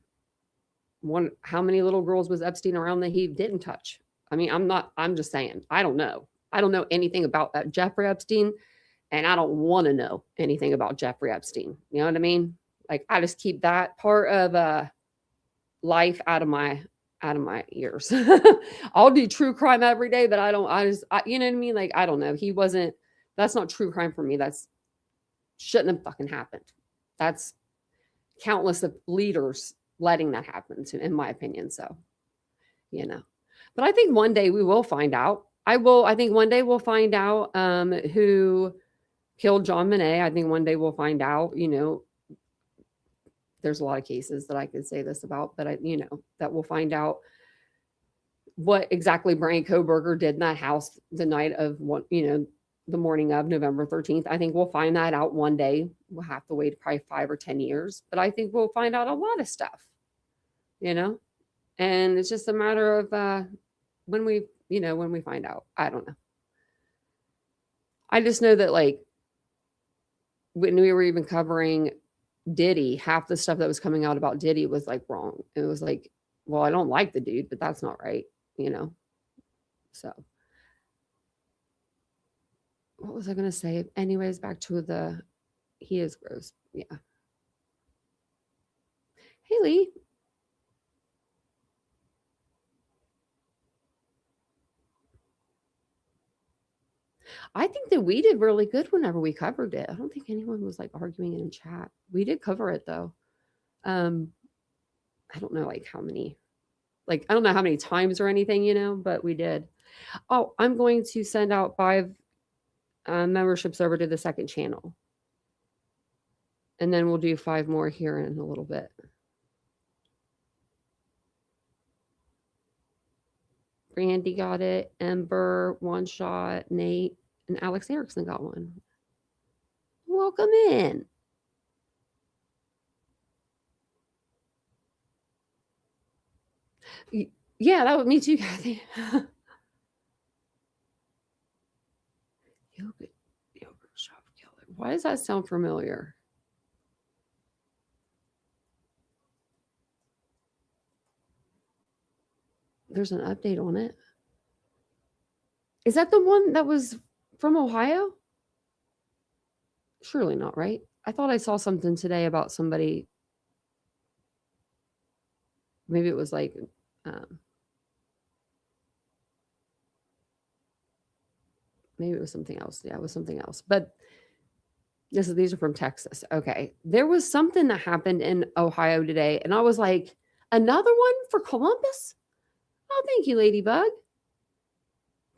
how many little girls was Epstein around that he didn't touch? I mean, I'm just saying, I don't know. I don't know anything about Jeffrey Epstein, and I don't want to know anything about Jeffrey Epstein. You know what I mean? Like, I just keep that part of life out of my ears. I'll do true crime every day, but you know what I mean? Like, I don't know. That's not true crime for me. That's shouldn't have fucking happened. That's countless of leaders letting that happen, in my opinion. So, but I think one day we will find out. I think one day we'll find out who killed John Monet. I think one day we'll find out, there's a lot of cases that I could say this about, but that we'll find out what exactly Brian Kohberger did in that house the night of the morning of November 13th. I think we'll find that out one day. We'll have to wait probably 5 or 10 years, but I think we'll find out a lot of stuff, and it's just a matter of when we find out. I don't know. I just know that like when we were even covering Diddy, half the stuff that was coming out about Diddy was like wrong. It was like, well, I don't like the dude, but that's not right, So what was I going to say? Anyways, back to he is gross. Yeah. Haley. I think that we did really good whenever we covered it. I don't think anyone was like arguing in chat. We did cover it though. I don't know like how many, I don't know how many times or anything, but we did. Oh, I'm going to send out 5 memberships over to the second channel. And then we'll do 5 more here in a little bit. Brandy got it. Ember, One Shot, Nate, and Alex Erickson got one. Welcome in. Yeah, that was me too, Kathy. Yogurt shop killer. Why does that sound familiar? There's an update on it. Is that the one that was from Ohio? Surely not, right? I thought I saw something today about somebody. Maybe it was like maybe it was something else. Yeah, it was something else. But these are from Texas. Okay. There was something that happened in Ohio today, and I was like, another one for Columbus? Oh, thank you, Ladybug.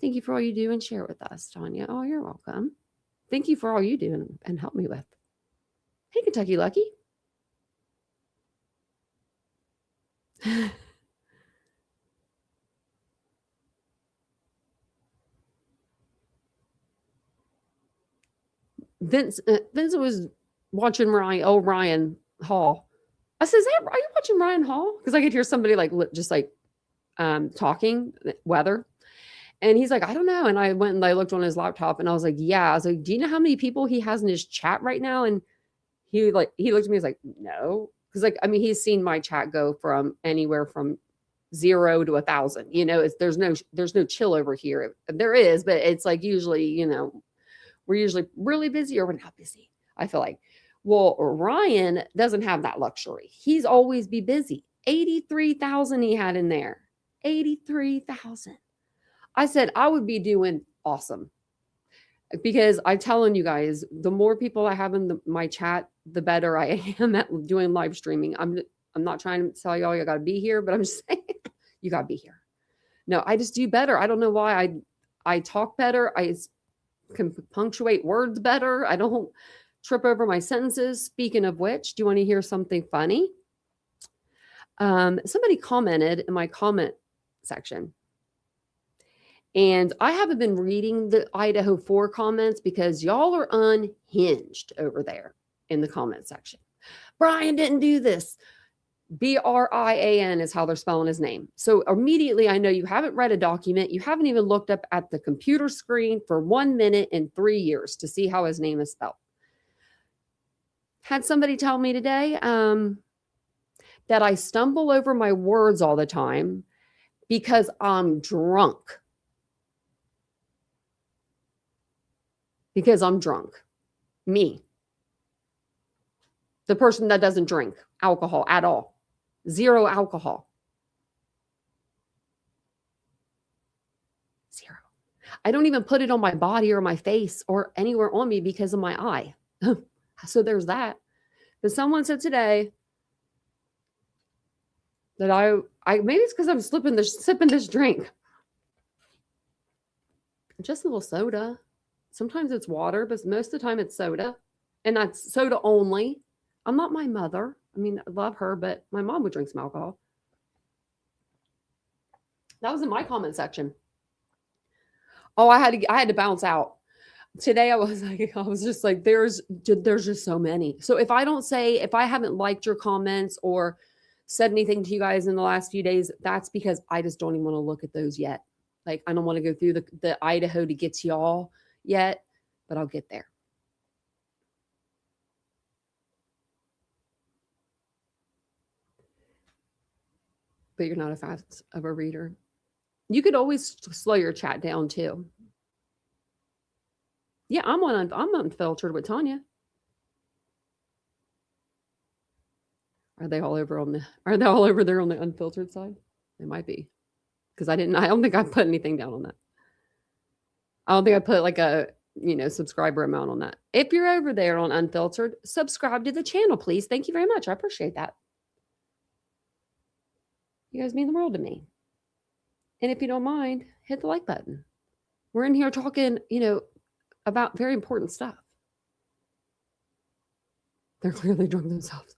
Thank you for all you do and share with us, Tanya. Oh, you're welcome. Thank you for all you do and help me with. Hey, Kentucky Lucky. Vince was watching Ryan Hall. I says, hey, are you watching Ryan Hall? Because I could hear somebody just talking weather. And he's like, I don't know. And I went and I looked on his laptop and I was like, yeah. I was like, do you know how many people he has in his chat right now? And he looked at me, he's like, no. Because he's seen my chat go from anywhere from 0 to 1,000. There's no chill over here. There is, but it's like usually, we're usually really busy or we're not busy. I feel like, well, Ryan doesn't have that luxury. He's always be busy. 83,000 he had in there. 83,000. I said I would be doing awesome because I'm telling you guys, the more people I have in my chat, the better I am at doing live streaming. I'm not trying to tell y'all you got to be here, but I'm just saying you got to be here. No, I just do better. I don't know why I talk better. I can punctuate words better. I don't trip over my sentences. Speaking of which, do you want to hear something funny? Somebody commented in my comment section. And I haven't been reading the Idaho 4 comments because y'all are unhinged over there in the comment section. Brian didn't do this. Brian is how they're spelling his name. So immediately I know you haven't read a document. You haven't even looked up at the computer screen for 1 minute in 3 years to see how his name is spelled. Had somebody tell me today that I stumble over my words all the time because I'm drunk. Because I'm drunk. Me. The person that doesn't drink alcohol at all. 0 alcohol. 0. I don't even put it on my body or my face or anywhere on me because of my eye. So there's that. But someone said today that I maybe it's because I'm sipping this drink. Just a little soda. Sometimes it's water, but most of the time it's soda. And that's soda only. I'm not my mother. I mean, I love her, but my mom would drink some alcohol. That was in my comment section. Oh, I had to bounce out. Today I was just like, there's just so many. So if I haven't liked your comments or said anything to you guys in the last few days, that's because I just don't even want to look at those yet. Like, I don't want to go through the Idaho to get to y'all yet, but I'll get there. But you're not as fast of a reader. You could always slow your chat down too. Yeah, I'm unfiltered with Tanya. Are they all over there on the unfiltered side? They might be. Because I don't think I put anything down on that. I don't think I put like a, subscriber amount on that. If you're over there on unfiltered, subscribe to the channel, please. Thank you very much. I appreciate that. You guys mean the world to me. And if you don't mind, hit the like button. We're in here talking, about very important stuff. They're clearly drunk themselves.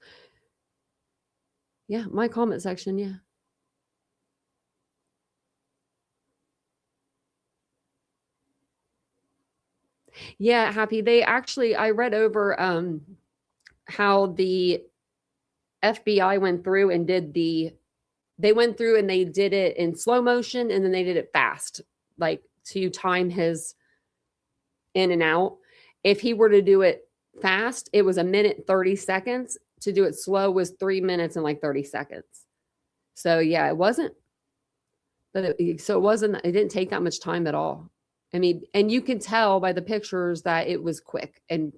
Yeah, my comment section, yeah. Yeah, Happy. I read over how the FBI went through and they went through and they did it in slow motion and then they did it fast, like to time his in and out. If he were to do it fast, it was 1 minute 30 seconds. To do it slow was 3 minutes and like 30 seconds. So yeah, it wasn't. But it didn't take that much time at all. I mean, and you can tell by the pictures that it was quick and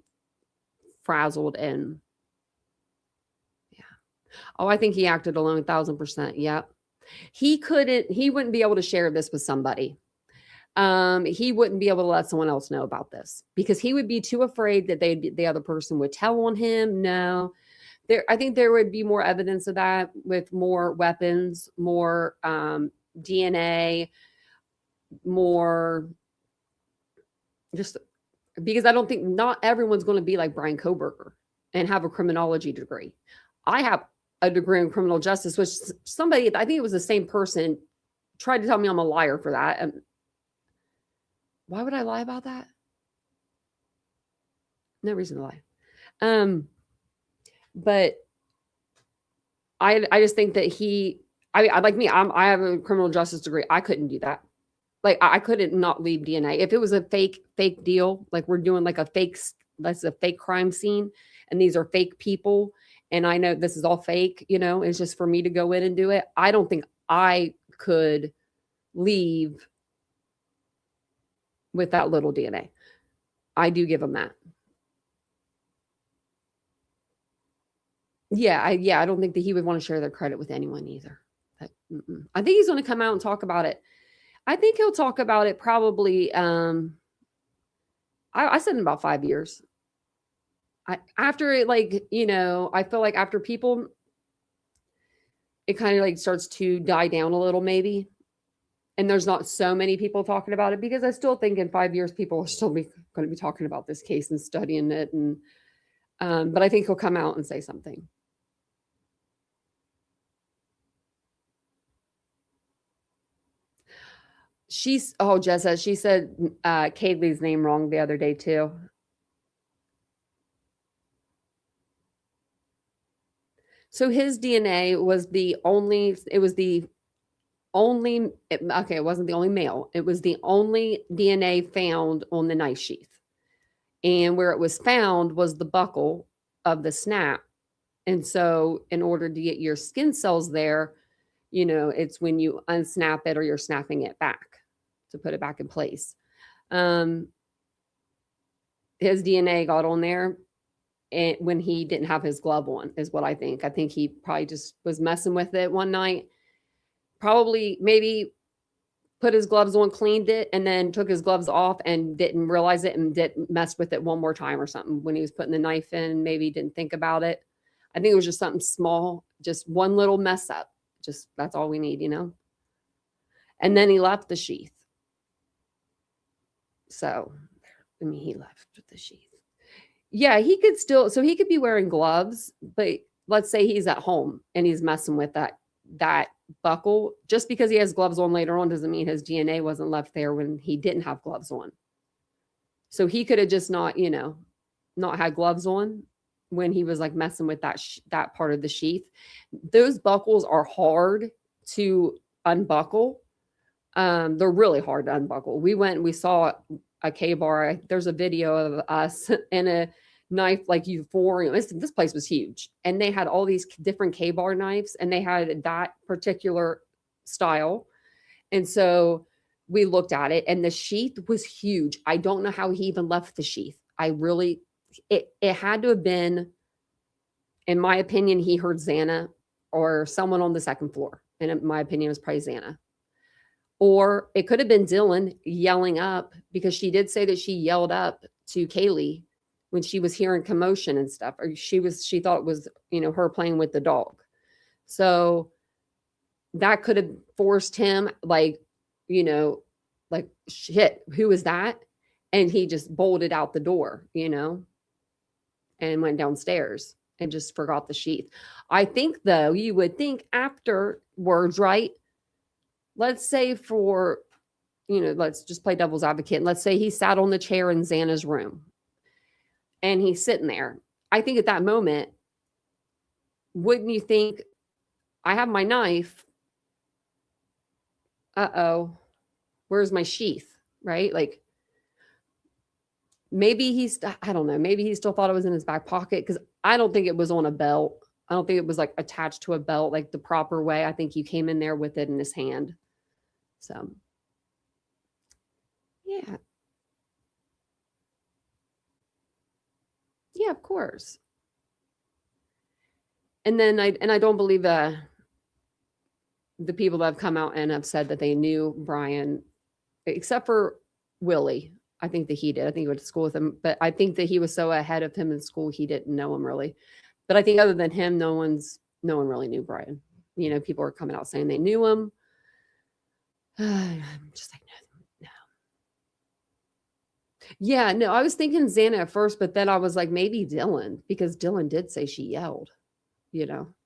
frazzled and yeah. Oh, I think he acted alone 1,000%. Yeah. He wouldn't be able to share this with somebody. He wouldn't be able to let someone else know about this because he would be too afraid that the other person would tell on him. No, I think there would be more evidence of that with more weapons, more DNA, more just because I don't think not everyone's going to be like Bryan Kohberger and have a criminology degree. I have a degree in criminal justice, which somebody, I think it was the same person, tried to tell me I'm a liar for that. And why would I lie about that? No reason to lie. But I just think that I have a criminal justice degree. I couldn't do that. Like I couldn't not leave DNA. If it was a fake deal, like we're doing like that's a fake crime scene and these are fake people. And I know this is all fake, it's just for me to go in and do it. I don't think I could leave with that little DNA. I do give him that. Yeah, I don't think that he would want to share their credit with anyone either. I think he's going to come out and talk about it. I think he'll talk about it probably. I said in about 5 years. After it, I feel like after people, it kind of like starts to die down a little, maybe. And there's not so many people talking about it because I still think in 5 years, people are still going to be talking about this case and studying it. And, but I think he'll come out and say something. Jessa, she said Kaylee's name wrong the other day too. So his DNA was it wasn't the only male. It was the only DNA found on the knife sheath. And where it was found was the buckle of the snap. And so in order to get your skin cells there, it's when you unsnap it or you're snapping it back to put it back in place. His DNA got on there and when he didn't have his glove on is what I think. I think he probably just was messing with it one night. Probably maybe put his gloves on, cleaned it, and then took his gloves off and didn't realize it and didn't mess with it one more time or something when he was putting the knife in. Maybe didn't think about it. I think it was just something small, just one little mess up. Just that's all we need, And then he left the sheath. So, I mean, he left with the sheath. Yeah, he could still, so he could be wearing gloves, but let's say he's at home and he's messing with that buckle. Just because he has gloves on later on doesn't mean his DNA wasn't left there when he didn't have gloves on. So he could have just not, not had gloves on when he was like messing with that part of the sheath. Those buckles are hard to unbuckle. They're really hard to unbuckle. We saw a K-bar. There's a video of us in a knife like Euphorium. This place was huge, and they had all these different K-bar knives, and they had that particular style. And so we looked at it, and the sheath was huge. I don't know how he even left the sheath. It had to have been, in my opinion, he heard Xana or someone on the second floor. And in my opinion, it was probably Xana. Or it could have been Dylan yelling up, because she did say that she yelled up to Kaylee when she was hearing commotion and stuff, or she thought it was, her playing with the dog. So that could have forced him, like, shit, who is that? And he just bolted out the door, and went downstairs and just forgot the sheath. I think, though, you would think afterwards, right? Let's say let's just play devil's advocate. And let's say he sat on the chair in Xana's room and he's sitting there. I think at that moment, wouldn't you think, I have my knife. Uh-oh, where's my sheath? Right? Like, maybe I don't know, maybe he still thought it was in his back pocket, because I don't think it was on a belt. I don't think it was like attached to a belt like the proper way. I think he came in there with it in his hand. So, yeah. Yeah, of course. And then I don't believe the people that have come out and have said that they knew Brian, except for Willie. I think that he did. I think he went to school with him, but I think that he was so ahead of him in school, he didn't know him really. But I think other than him, no one really knew Brian. People are coming out saying they knew him. I'm just like, no. Yeah, no, I was thinking Xana at first, but then I was like, maybe Dylan, because Dylan did say she yelled, You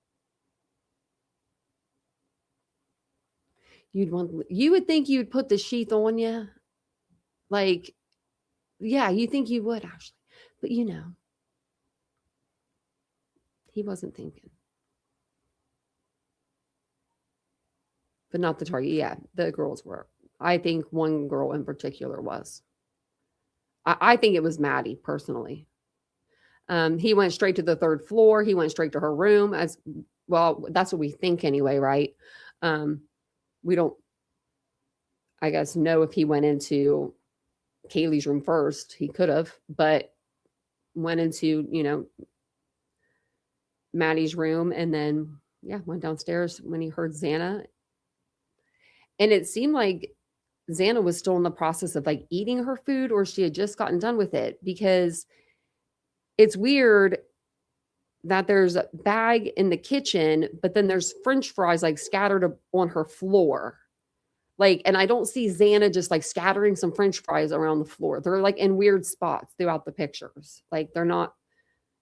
would think you'd put the sheath on you. Like, yeah, you think you would, actually. But he wasn't thinking. But not the target. Yeah, the girls were. I think one girl in particular was. I think it was Maddie, personally. He went straight to the third floor. He went straight to her room. As well, that's what we think anyway, right? We don't, I guess, know if he went into Kaylee's room first. He could have, but went into, Maddie's room, and then, went downstairs when he heard Xana. And it seemed like Xana was still in the process of like eating her food, or she had just gotten done with it, because it's weird that there's a bag in the kitchen, but then there's French fries like scattered on her floor. Like, and I don't see Xana just like scattering some French fries around the floor. They're like in weird spots throughout the pictures. Like, they're not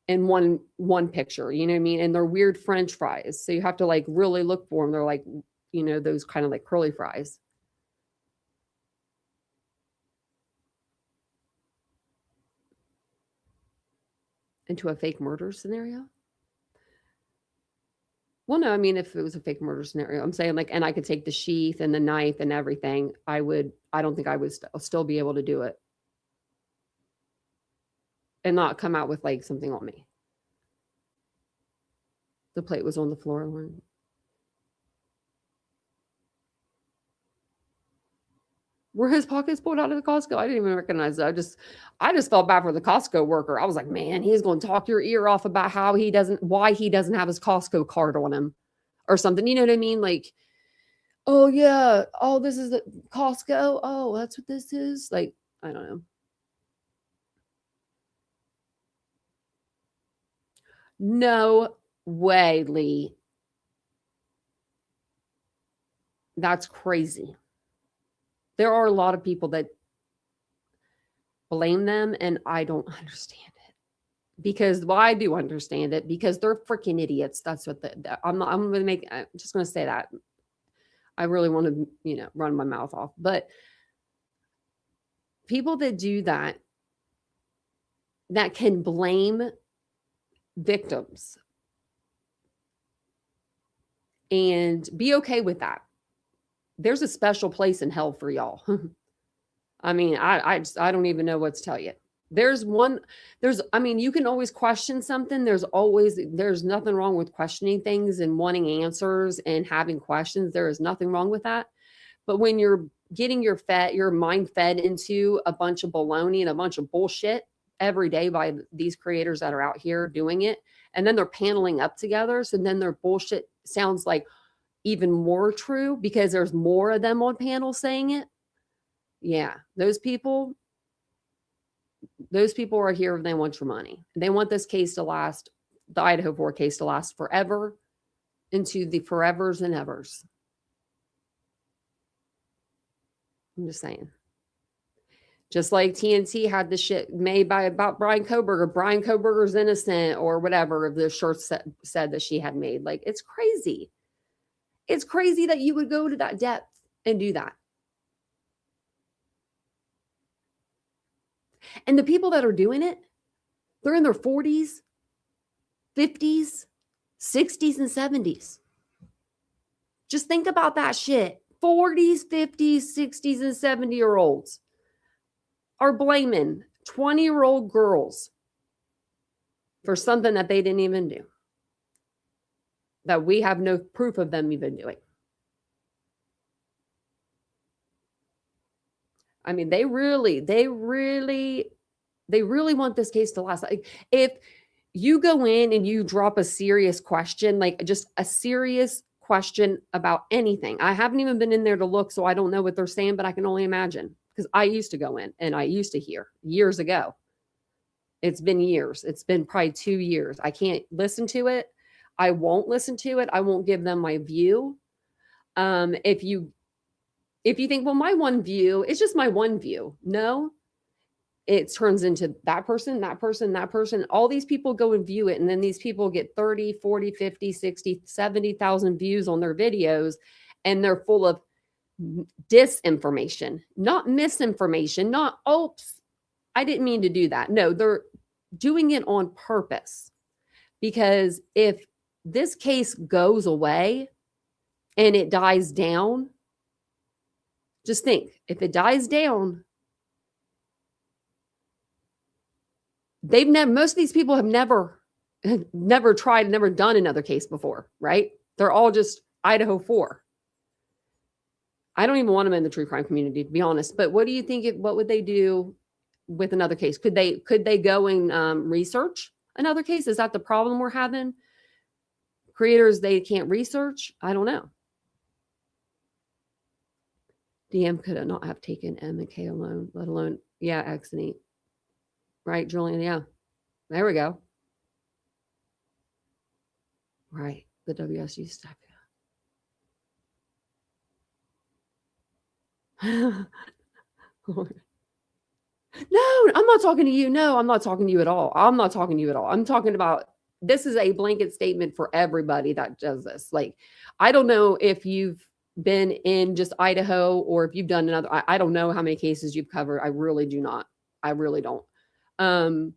in one picture, you know what I mean? And they're weird French fries. So you have to like really look for them. They're like, those kind of like curly fries. Into a fake murder scenario? Well, no, I mean, if it was a fake murder scenario, I'm saying, like, and I could take the sheath and the knife and everything, I don't think I would still be able to do it and not come out with like something on me. The plate was on the floor, Lauren. Were his pockets pulled out of the Costco? I didn't even recognize it. I just felt bad for the Costco worker. I was like, man, he's going to talk your ear off about why he doesn't have his Costco card on him or something. You know what I mean? Like, oh yeah, oh, this is the Costco. Oh, that's what this is. Like, I don't know. No way, Lee. That's crazy. There are a lot of people that blame them, and I don't understand it. Because, well, I do understand it because they're freaking idiots. That's what I'm just going to say that. I really want to, run my mouth off. But people that do that can blame victims and be okay with that. There's a special place in hell for y'all. I mean, I don't even know what to tell you. You can always question something. There's nothing wrong with questioning things and wanting answers and having questions. There is nothing wrong with that. But when you're getting your mind fed into a bunch of baloney and a bunch of bullshit every day by these creators that are out here doing it, and then they're paneling up together, so then their bullshit sounds like even more true because there's more of them on panel saying it. Yeah, those people are here and they want your money. They want this case to last, the Idaho 4 case to last forever, into the forevers and evers. I'm just saying. Just like TNT had the shit made about Bryan Kohberger. Bryan Kohberger's innocent or whatever the shirt said that she had made. Like, it's crazy. It's crazy that you would go to that depth and do that. And the people that are doing it, they're in their 40s, 50s, 60s, and 70s. Just think about that shit. 40s, 50s, 60s, and 70-year-olds are blaming 20-year-old girls for something that they didn't even do, that we have no proof of them even doing. I mean, they really want this case to last. Like, if you go in and you drop a serious question, like just a serious question about anything. I haven't even been in there to look, so I don't know what they're saying, but I can only imagine because I used to go in and I used to hear years ago. It's been years. It's been probably 2 years. I can't listen to it. I won't listen to it. I won't give them my view. If you think, well, my one view, it's just my one view. No, it turns into that person, that person, that person. All these people go and view it. And then these people get 30, 40, 50, 60, 70,000 views on their videos. And they're full of disinformation, not misinformation, not, oops, I didn't mean to do that. No, they're doing it on purpose. Because if this case goes away and it dies down, just think, if it dies down, most of these people have never tried, never done another case before, right? They're all just Idaho 4. I don't even want them in the true crime community, to be honest. But what do you think? What would they do with another case? Could they go and research another case? Is that the problem we're having? Creators, they can't research? I don't know. DM could not have taken M and K alone, let alone, X and E. Right, Julian? Yeah. There we go. Right. The WSU stuff. No, I'm not talking to you. No, I'm not talking to you at all. I'm talking about, this is a blanket statement for everybody that does this. Like, I don't know if you've been in just Idaho or if you've done another, I don't know how many cases you've covered. I really do not. I really don't. I'm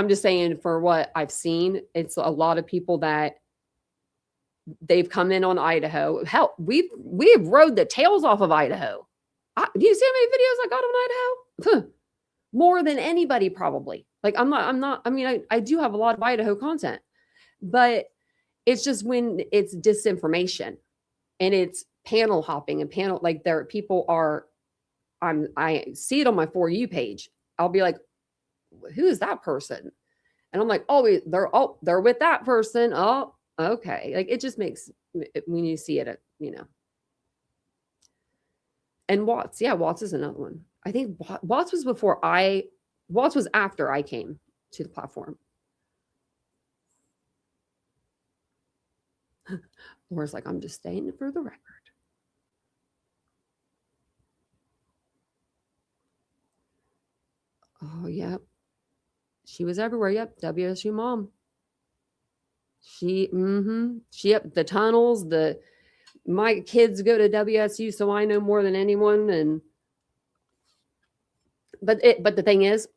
just saying, for what I've seen, it's a lot of people that they've come in on Idaho. Hell, we've rode the tails off of Idaho. Do you see how many videos I got on Idaho? More than anybody, probably. Like, I do have a lot of Idaho content, but it's just when it's disinformation and it's panel hopping and like people are, I see it on my For You page. I'll be like, who is that person? And I'm like, they're with that person. Oh, okay. Like, it just makes, when you see it, And Watts, Watts is another one. I think Watts was Watts was after I came to the platform. Laura's like, I'm just saying it for the record. Oh, yep. She was everywhere. Yep. WSU mom. She, yep. The tunnels, my kids go to WSU, so I know more than anyone. But the thing is,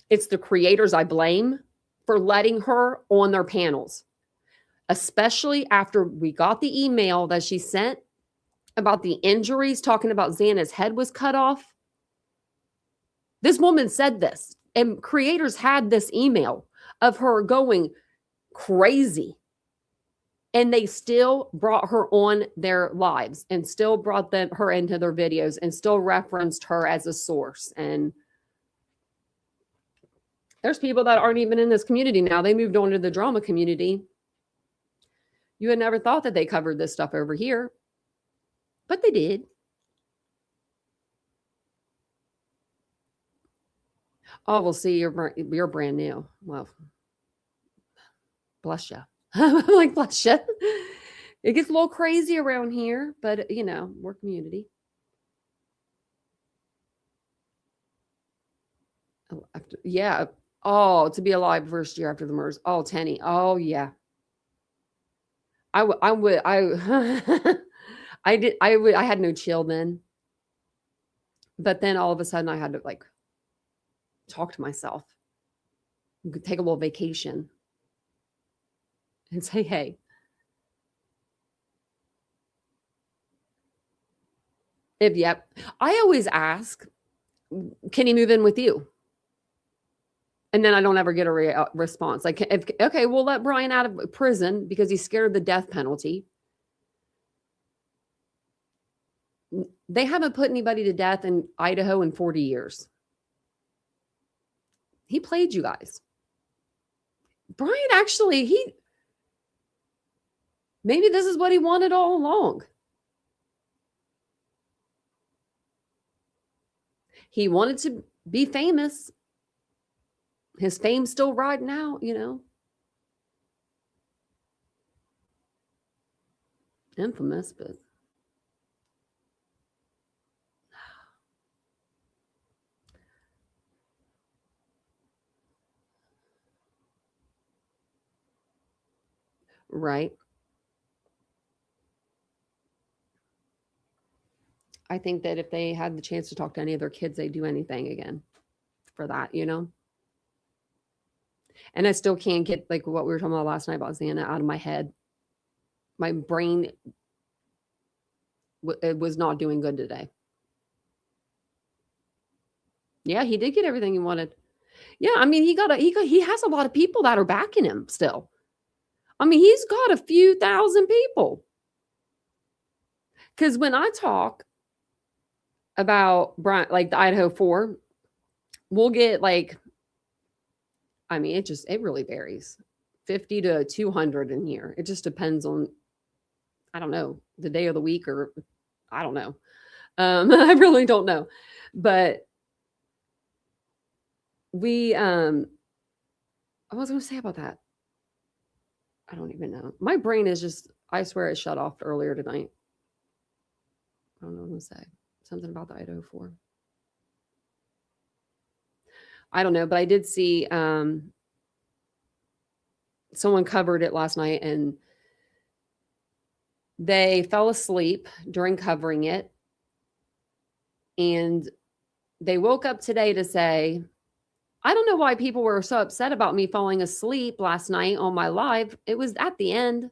it's the creators I blame for letting her on their panels, especially after we got the email that she sent about the injuries, talking about Xana's head was cut off. This woman said this, and creators had this email of her going crazy. And they still brought her on their lives and still brought her into their videos and still referenced her as a source. And there's people that aren't even in this community now. They moved on to the drama community. You had never thought that they covered this stuff over here, but they did. Oh, we'll see. You're brand new. Well, bless you. Like, bless you. It gets a little crazy around here, but we're community. Oh, yeah. Oh, to be alive first year after the MERS. Oh, Tenny. Oh, yeah. I had no chill then. But then all of a sudden I had to talk to myself, take a little vacation and say, hey, I always ask, can he move in with you? And then I don't ever get a response. Okay, we'll let Brian out of prison because he's scared of the death penalty. They haven't put anybody to death in Idaho in 40 years. He played you guys. Brian actually, maybe this is what he wanted all along. He wanted to be famous. His fame's still riding out, Infamous, but right. I think that if they had the chance to talk to any of their kids, they'd do anything again for that, And I still can't get what we were talking about last night about Xana out of my head. My brain it was not doing good today. Yeah, he did get everything he wanted. Yeah, I mean, he has a lot of people that are backing him still. I mean, he's got a few thousand people. Because when I talk about Brian, the Idaho 4, we'll get I mean, it really varies. 50 to 200 in here. It just depends on, I don't know, the day of the week, or I don't know. I really don't know. But we, what was I going to say about that? I don't even know. My brain is just, I swear it shut off earlier tonight. I don't know what I'm going to say. Something about the Idaho 4. I don't know, but I did see someone covered it last night and they fell asleep during covering it. And they woke up today to say, I don't know why people were so upset about me falling asleep last night on my live. It was at the end.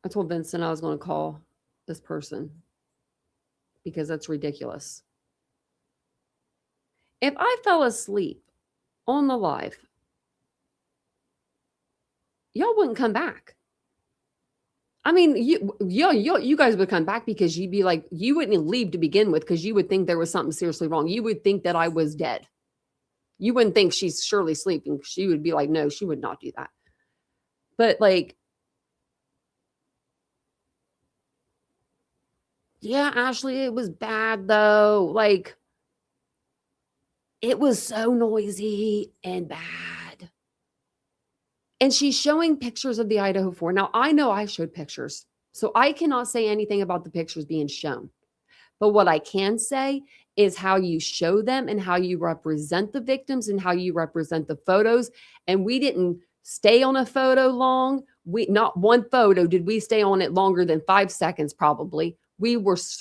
I told Vincent I was going to call this person because that's ridiculous. If I fell asleep on the live, y'all wouldn't come back. I mean, you guys would come back because you'd be like, you wouldn't leave to begin with because you would think there was something seriously wrong. You would think that I was dead. You wouldn't think she's surely sleeping. She would be like, no, she would not do that. But yeah, Ashley, it was bad though. It was so noisy and bad. And she's showing pictures of the Idaho 4. Now, I know I showed pictures. So I cannot say anything about the pictures being shown. But what I can say is how you show them and how you represent the victims and how you represent the photos. And we didn't stay on a photo long. Not one photo did we stay on it longer than 5 seconds, probably.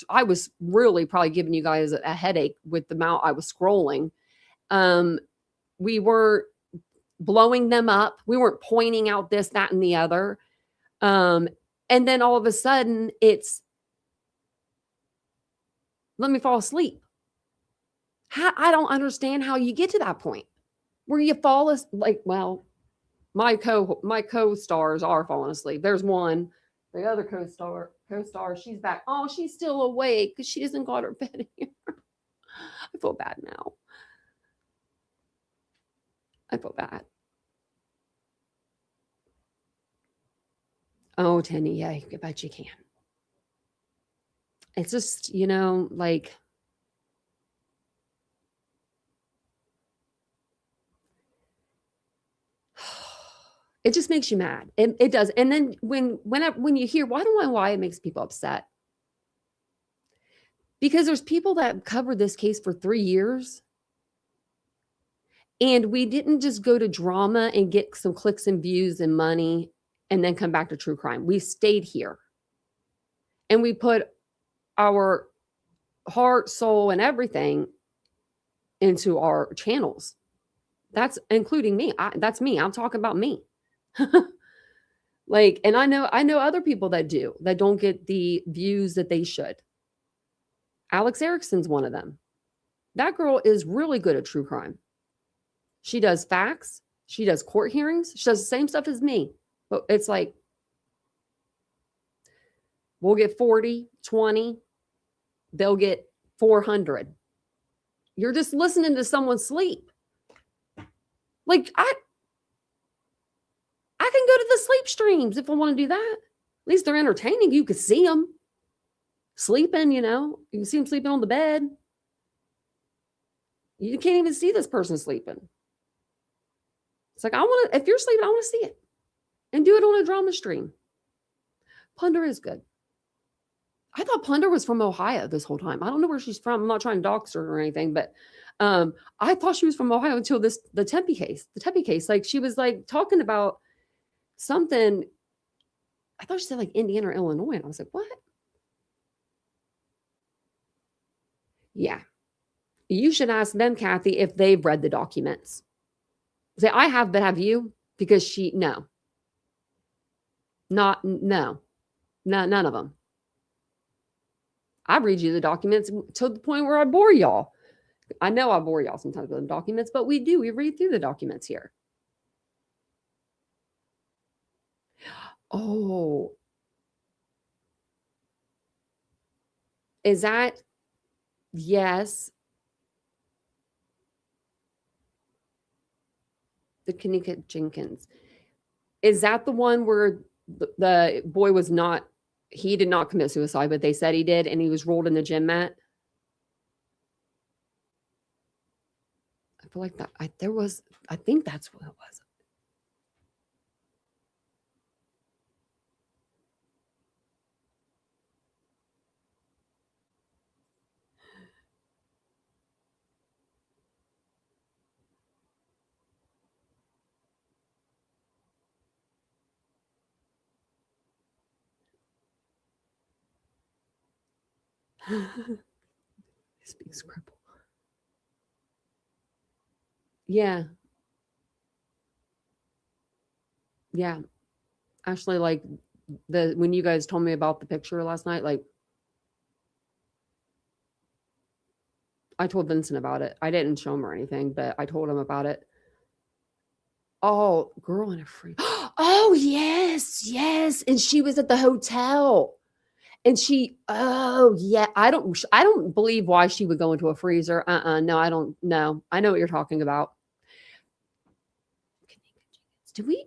I was really probably giving you guys a headache with the amount I was scrolling. We weren't blowing them up. We weren't pointing out this, that, and the other. And then all of a sudden it's, let me fall asleep. I don't understand how you get to that point where you fall asleep. Well, my co-stars are falling asleep. There's one, the other co-star, she's back. Oh, she's still awake because she hasn't got her bed here. I feel bad now. I feel bad. Oh, Tenny, yeah, I bet you can. It's just, like, it just makes you mad. It does. And then when you hear, why it makes people upset. Because there's people that covered this case for 3 years. And we didn't just go to drama and get some clicks and views and money and then come back to true crime. We stayed here. And we put our heart, soul, and everything into our channels. That's including me. That's me. I'm talking about me. Like, and I know other people that don't get the views that they should. Alex Erickson's one of them. That girl is really good at true crime. She does facts. She does court hearings. She does the same stuff as me. But it's like, we'll get 40, 20. They'll get 400. You're just listening to someone sleep. Like, I can go to the sleep streams if I want to do that. At least they're entertaining. You can see them sleeping, you can see them sleeping on the bed. You can't even see this person sleeping. It's like, if you're sleeping, I want to see it and do it on a drama stream. Plunder is good. I thought Plunder was from Ohio this whole time. I don't know where she's from. I'm not trying to dox her or anything, but I thought she was from Ohio until the Tempe case. Like, she was like talking about something. I thought she said like Indiana or Illinois. And I was like, what? Yeah. You should ask them, Kathy, if they've read the documents. Say, I have, but have you? Because no. None of them. I read you the documents to the point where I bore y'all. I know I bore y'all sometimes with the documents, but we read through the documents here. Oh. Is that? Yes. The Kanika Jenkins. Is that the one where the boy he did not commit suicide, but they said he did, and he was rolled in the gym mat? I feel like that. I think that's what it was. Speaks cripple. Yeah. Yeah. Actually, like, when you guys told me about the picture last night, like, I told Vincent about it. I didn't show him or anything, but I told him about it. Oh, girl in a free. Oh, yes. And she was at the hotel. And oh yeah, I don't believe why she would go into a freezer. No, I don't know. I know what you're talking about. Did we?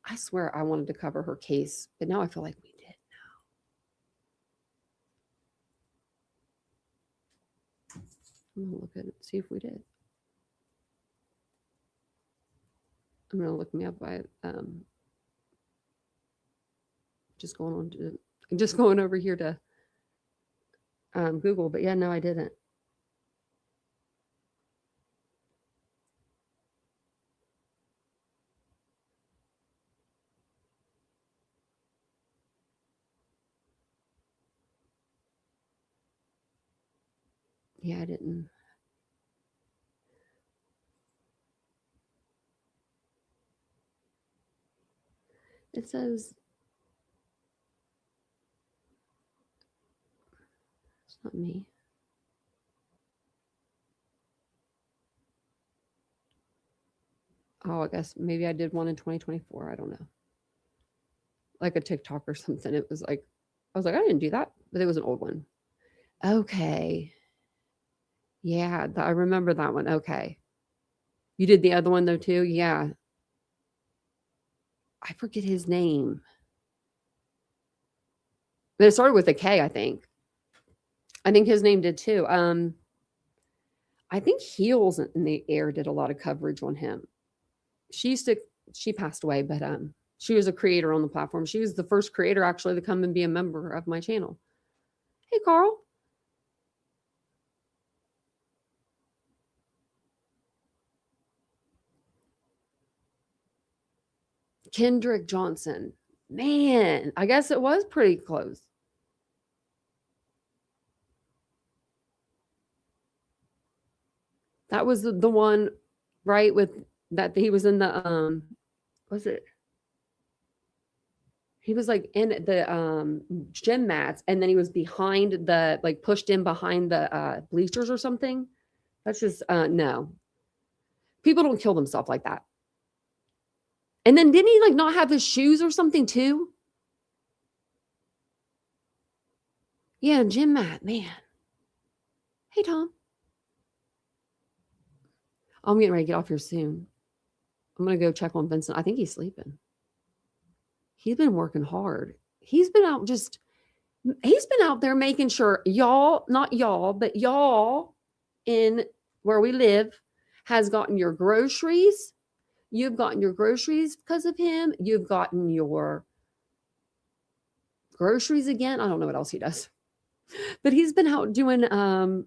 I swear I wanted to cover her case, but now I feel like we did now. I'm gonna look at it, see if we did. I'm gonna look me up by Just going over here to Google, but yeah, no, I didn't. Yeah, I didn't. It says it's not me. Oh, I guess maybe I did one in 2024. I don't know. Like a TikTok or something. It was like, I was like, I didn't do that, but it was an old one. Okay. Yeah, I remember that one. Okay. You did the other one though too? Yeah. I forget his name. But it started with a K, I think. I think his name did too. I think Heels in the Air did a lot of coverage on him. She passed away, but she was a creator on the platform. She was the first creator actually to come and be a member of my channel. Hey, Carl. Kendrick Johnson. Man, I guess it was pretty close. That was the one, right, with that he was in the was it? He was like in the gym mats, and then he was behind the like pushed in behind the bleachers or something. That's just no. People don't kill themselves like that. And then didn't he like not have his shoes or something too? Yeah, gym mat, man. Hey, Tom. I'm getting ready to get off here soon. I'm going to go check on Vincent. I think he's sleeping. He's been working hard. He's been out there making sure y'all, not y'all, but y'all in where we live has gotten your groceries. You've gotten your groceries because of him. You've gotten your groceries again. I don't know what else he does. But he's been out doing can't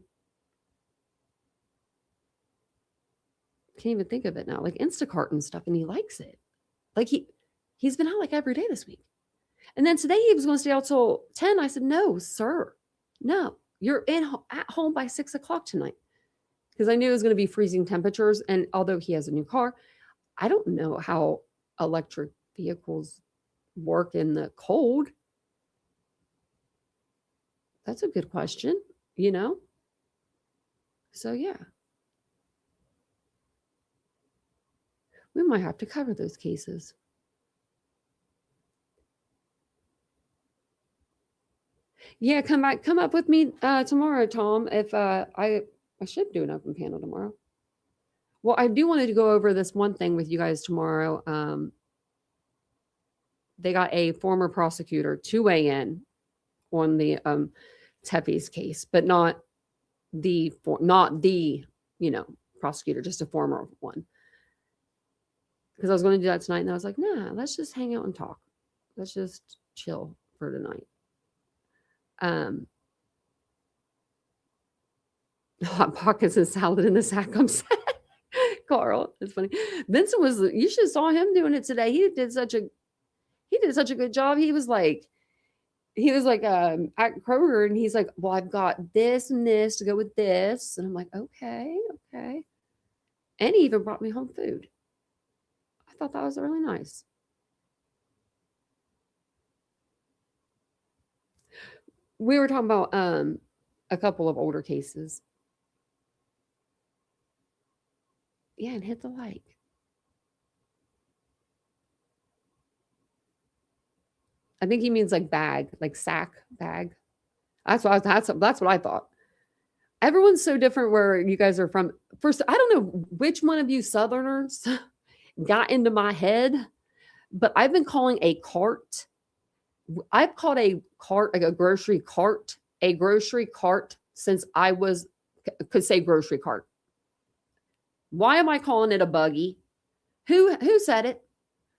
even think of it now, like Instacart and stuff, and he likes it. Like he's been out like every day this week. And then today he was going to stay out till 10. I said, no, sir. No, you're at home by 6 o'clock tonight. Because I knew it was going to be freezing temperatures. And although he has a new car, I don't know how electric vehicles work in the cold. That's a good question, you know? So, yeah. We might have to cover those cases. Yeah, come up with me tomorrow, Tom. If I should do an open panel tomorrow. Well, I do want to go over this one thing with you guys tomorrow. They got a former prosecutor to weigh in on the Teffy's case, but not the prosecutor, just a former one. Because I was going to do that tonight, and I was like, nah, let's just hang out and talk. Let's just chill for tonight. Hot pockets and salad in the sack. I'm sad. Carl, it's funny. Vincent you should have saw him doing it today. He did such a good job. He was like at Kroger, and he's like, well, I've got this and this to go with this. And I'm like, okay. And he even brought me home food. I thought that was really nice. We were talking about a couple of older cases. Yeah, and hit the like. I think he means like bag, like sack bag. That's what I thought. Everyone's so different where you guys are from. First, I don't know which one of you Southerners got into my head, but I've been calling a cart. I've called a cart, like a grocery cart since I could say grocery cart. Why am I calling it a buggy? Who said it?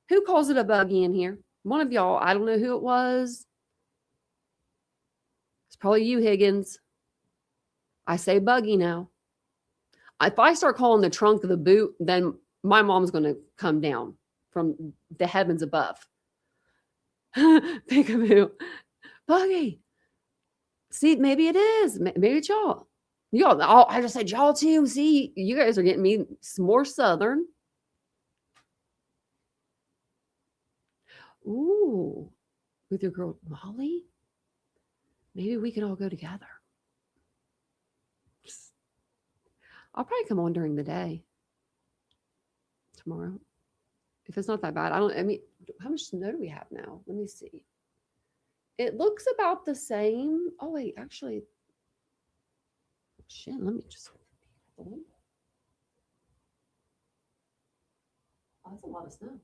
Who calls it a buggy in here? One of y'all, I don't know who it was. It's probably you, Higgins. I say buggy now. If I start calling the trunk the boot, then my mom's going to come down from the heavens above. Peekaboo. Buggy. See, maybe it is. Maybe it's y'all. Y'all, I just said y'all too. See, you guys are getting me more Southern. Ooh, with your girl Molly? Maybe we can all go together. I'll probably come on during the day tomorrow. If it's not that bad. I mean, how much snow do we have now? Let me see. It looks about the same. Oh, wait, actually. Shit, let me just. Oh, that's a lot of snow.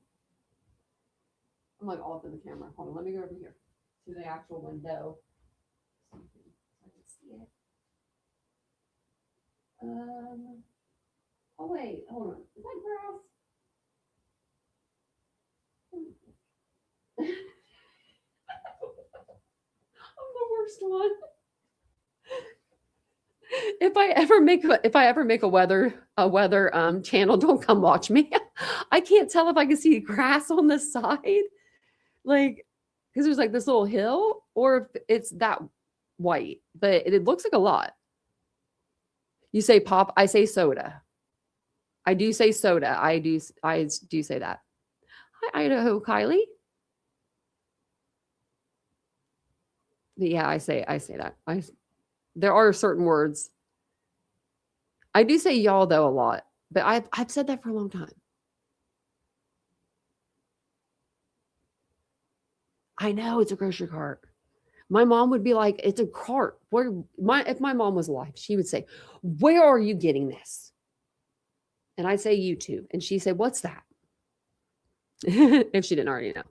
I'm like off in the camera. Hold on, let me go over here to the actual window. So I can see it. Oh wait, hold on. Is that grass? I'm the worst one. If I ever make a weather channel, don't come watch me. I can't tell if I can see grass on the side, like because there's like this little hill, or if it's that white, but it looks like a lot. You say pop, I say soda. I do say soda. I do say that. Hi, Idaho, Kylie. Yeah, I say that. There are certain words. I do say y'all though a lot, but I've said that for a long time. I know it's a grocery cart. My mom would be like, "It's a cart." If my mom was alive, she would say, "Where are you getting this?" And I'd say YouTube, and she'd say, "What's that?" If she didn't already know.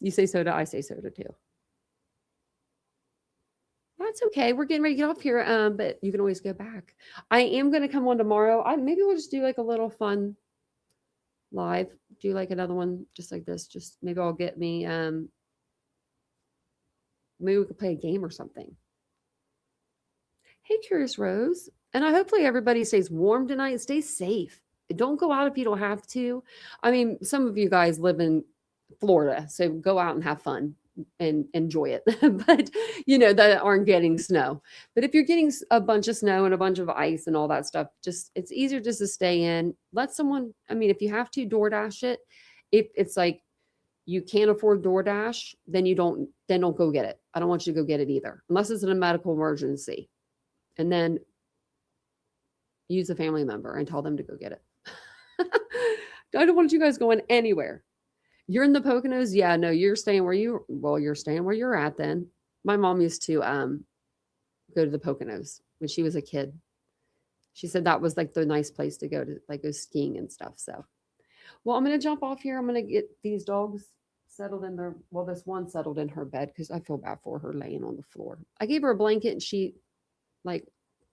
You say soda, I say soda too. That's okay. We're getting ready to get off here, but you can always go back. I am going to come on tomorrow. Maybe we'll just do like a little fun live. Do like another one just like this. Just maybe I'll get me. Maybe we could play a game or something. Hey, Curious Rose. And hopefully everybody stays warm tonight. Stay safe. Don't go out if you don't have to. I mean, some of you guys live in Florida, so go out and have fun and enjoy it. But, that aren't getting snow. But if you're getting a bunch of snow and a bunch of ice and all that stuff, it's easier just to stay in. Let someone, if you have to DoorDash it, if it's like you can't afford DoorDash, then don't go get it. I don't want you to go get it either, unless it's in a medical emergency. And then use a family member and tell them to go get it. I don't want you guys going anywhere. You're in the Poconos? Yeah, no, you're staying where you're at then. My mom used to go to the Poconos when she was a kid. She said that was like the nice place to go to, like, go skiing and stuff. So, well, I'm going to jump off here. I'm going to get these dogs settled in their, this one settled in her bed because I feel bad for her laying on the floor. I gave her a blanket and she like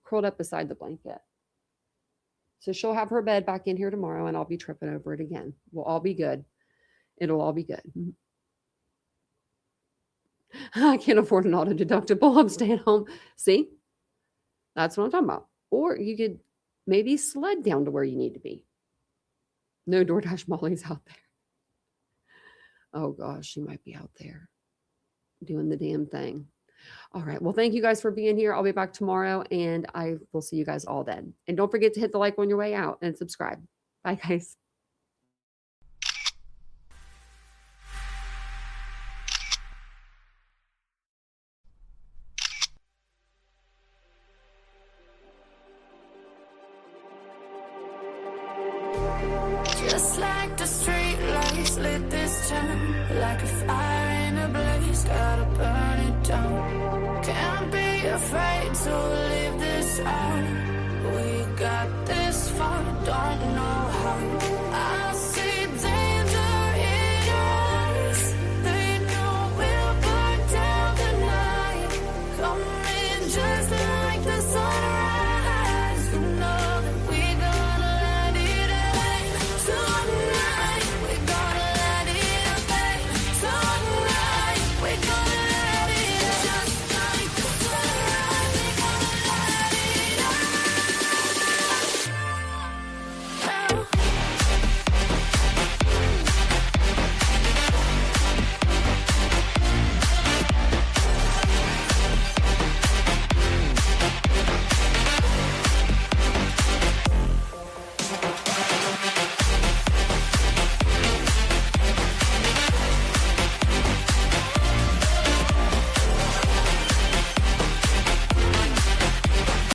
curled up beside the blanket. So she'll have her bed back in here tomorrow and I'll be tripping over it again. We'll all be good. It'll all be good. I can't afford an auto deductible. I'm staying home. See, that's what I'm talking about. Or you could maybe sled down to where you need to be. No DoorDash Molly's out there. Oh gosh, she might be out there doing the damn thing. All right. Well, thank you guys for being here. I'll be back tomorrow and I will see you guys all then. And don't forget to hit the like on your way out and subscribe. Bye, guys. Just like the street lights lit this town, like a fire in a blaze, gotta burn it down. Can't be afraid to leave this out. We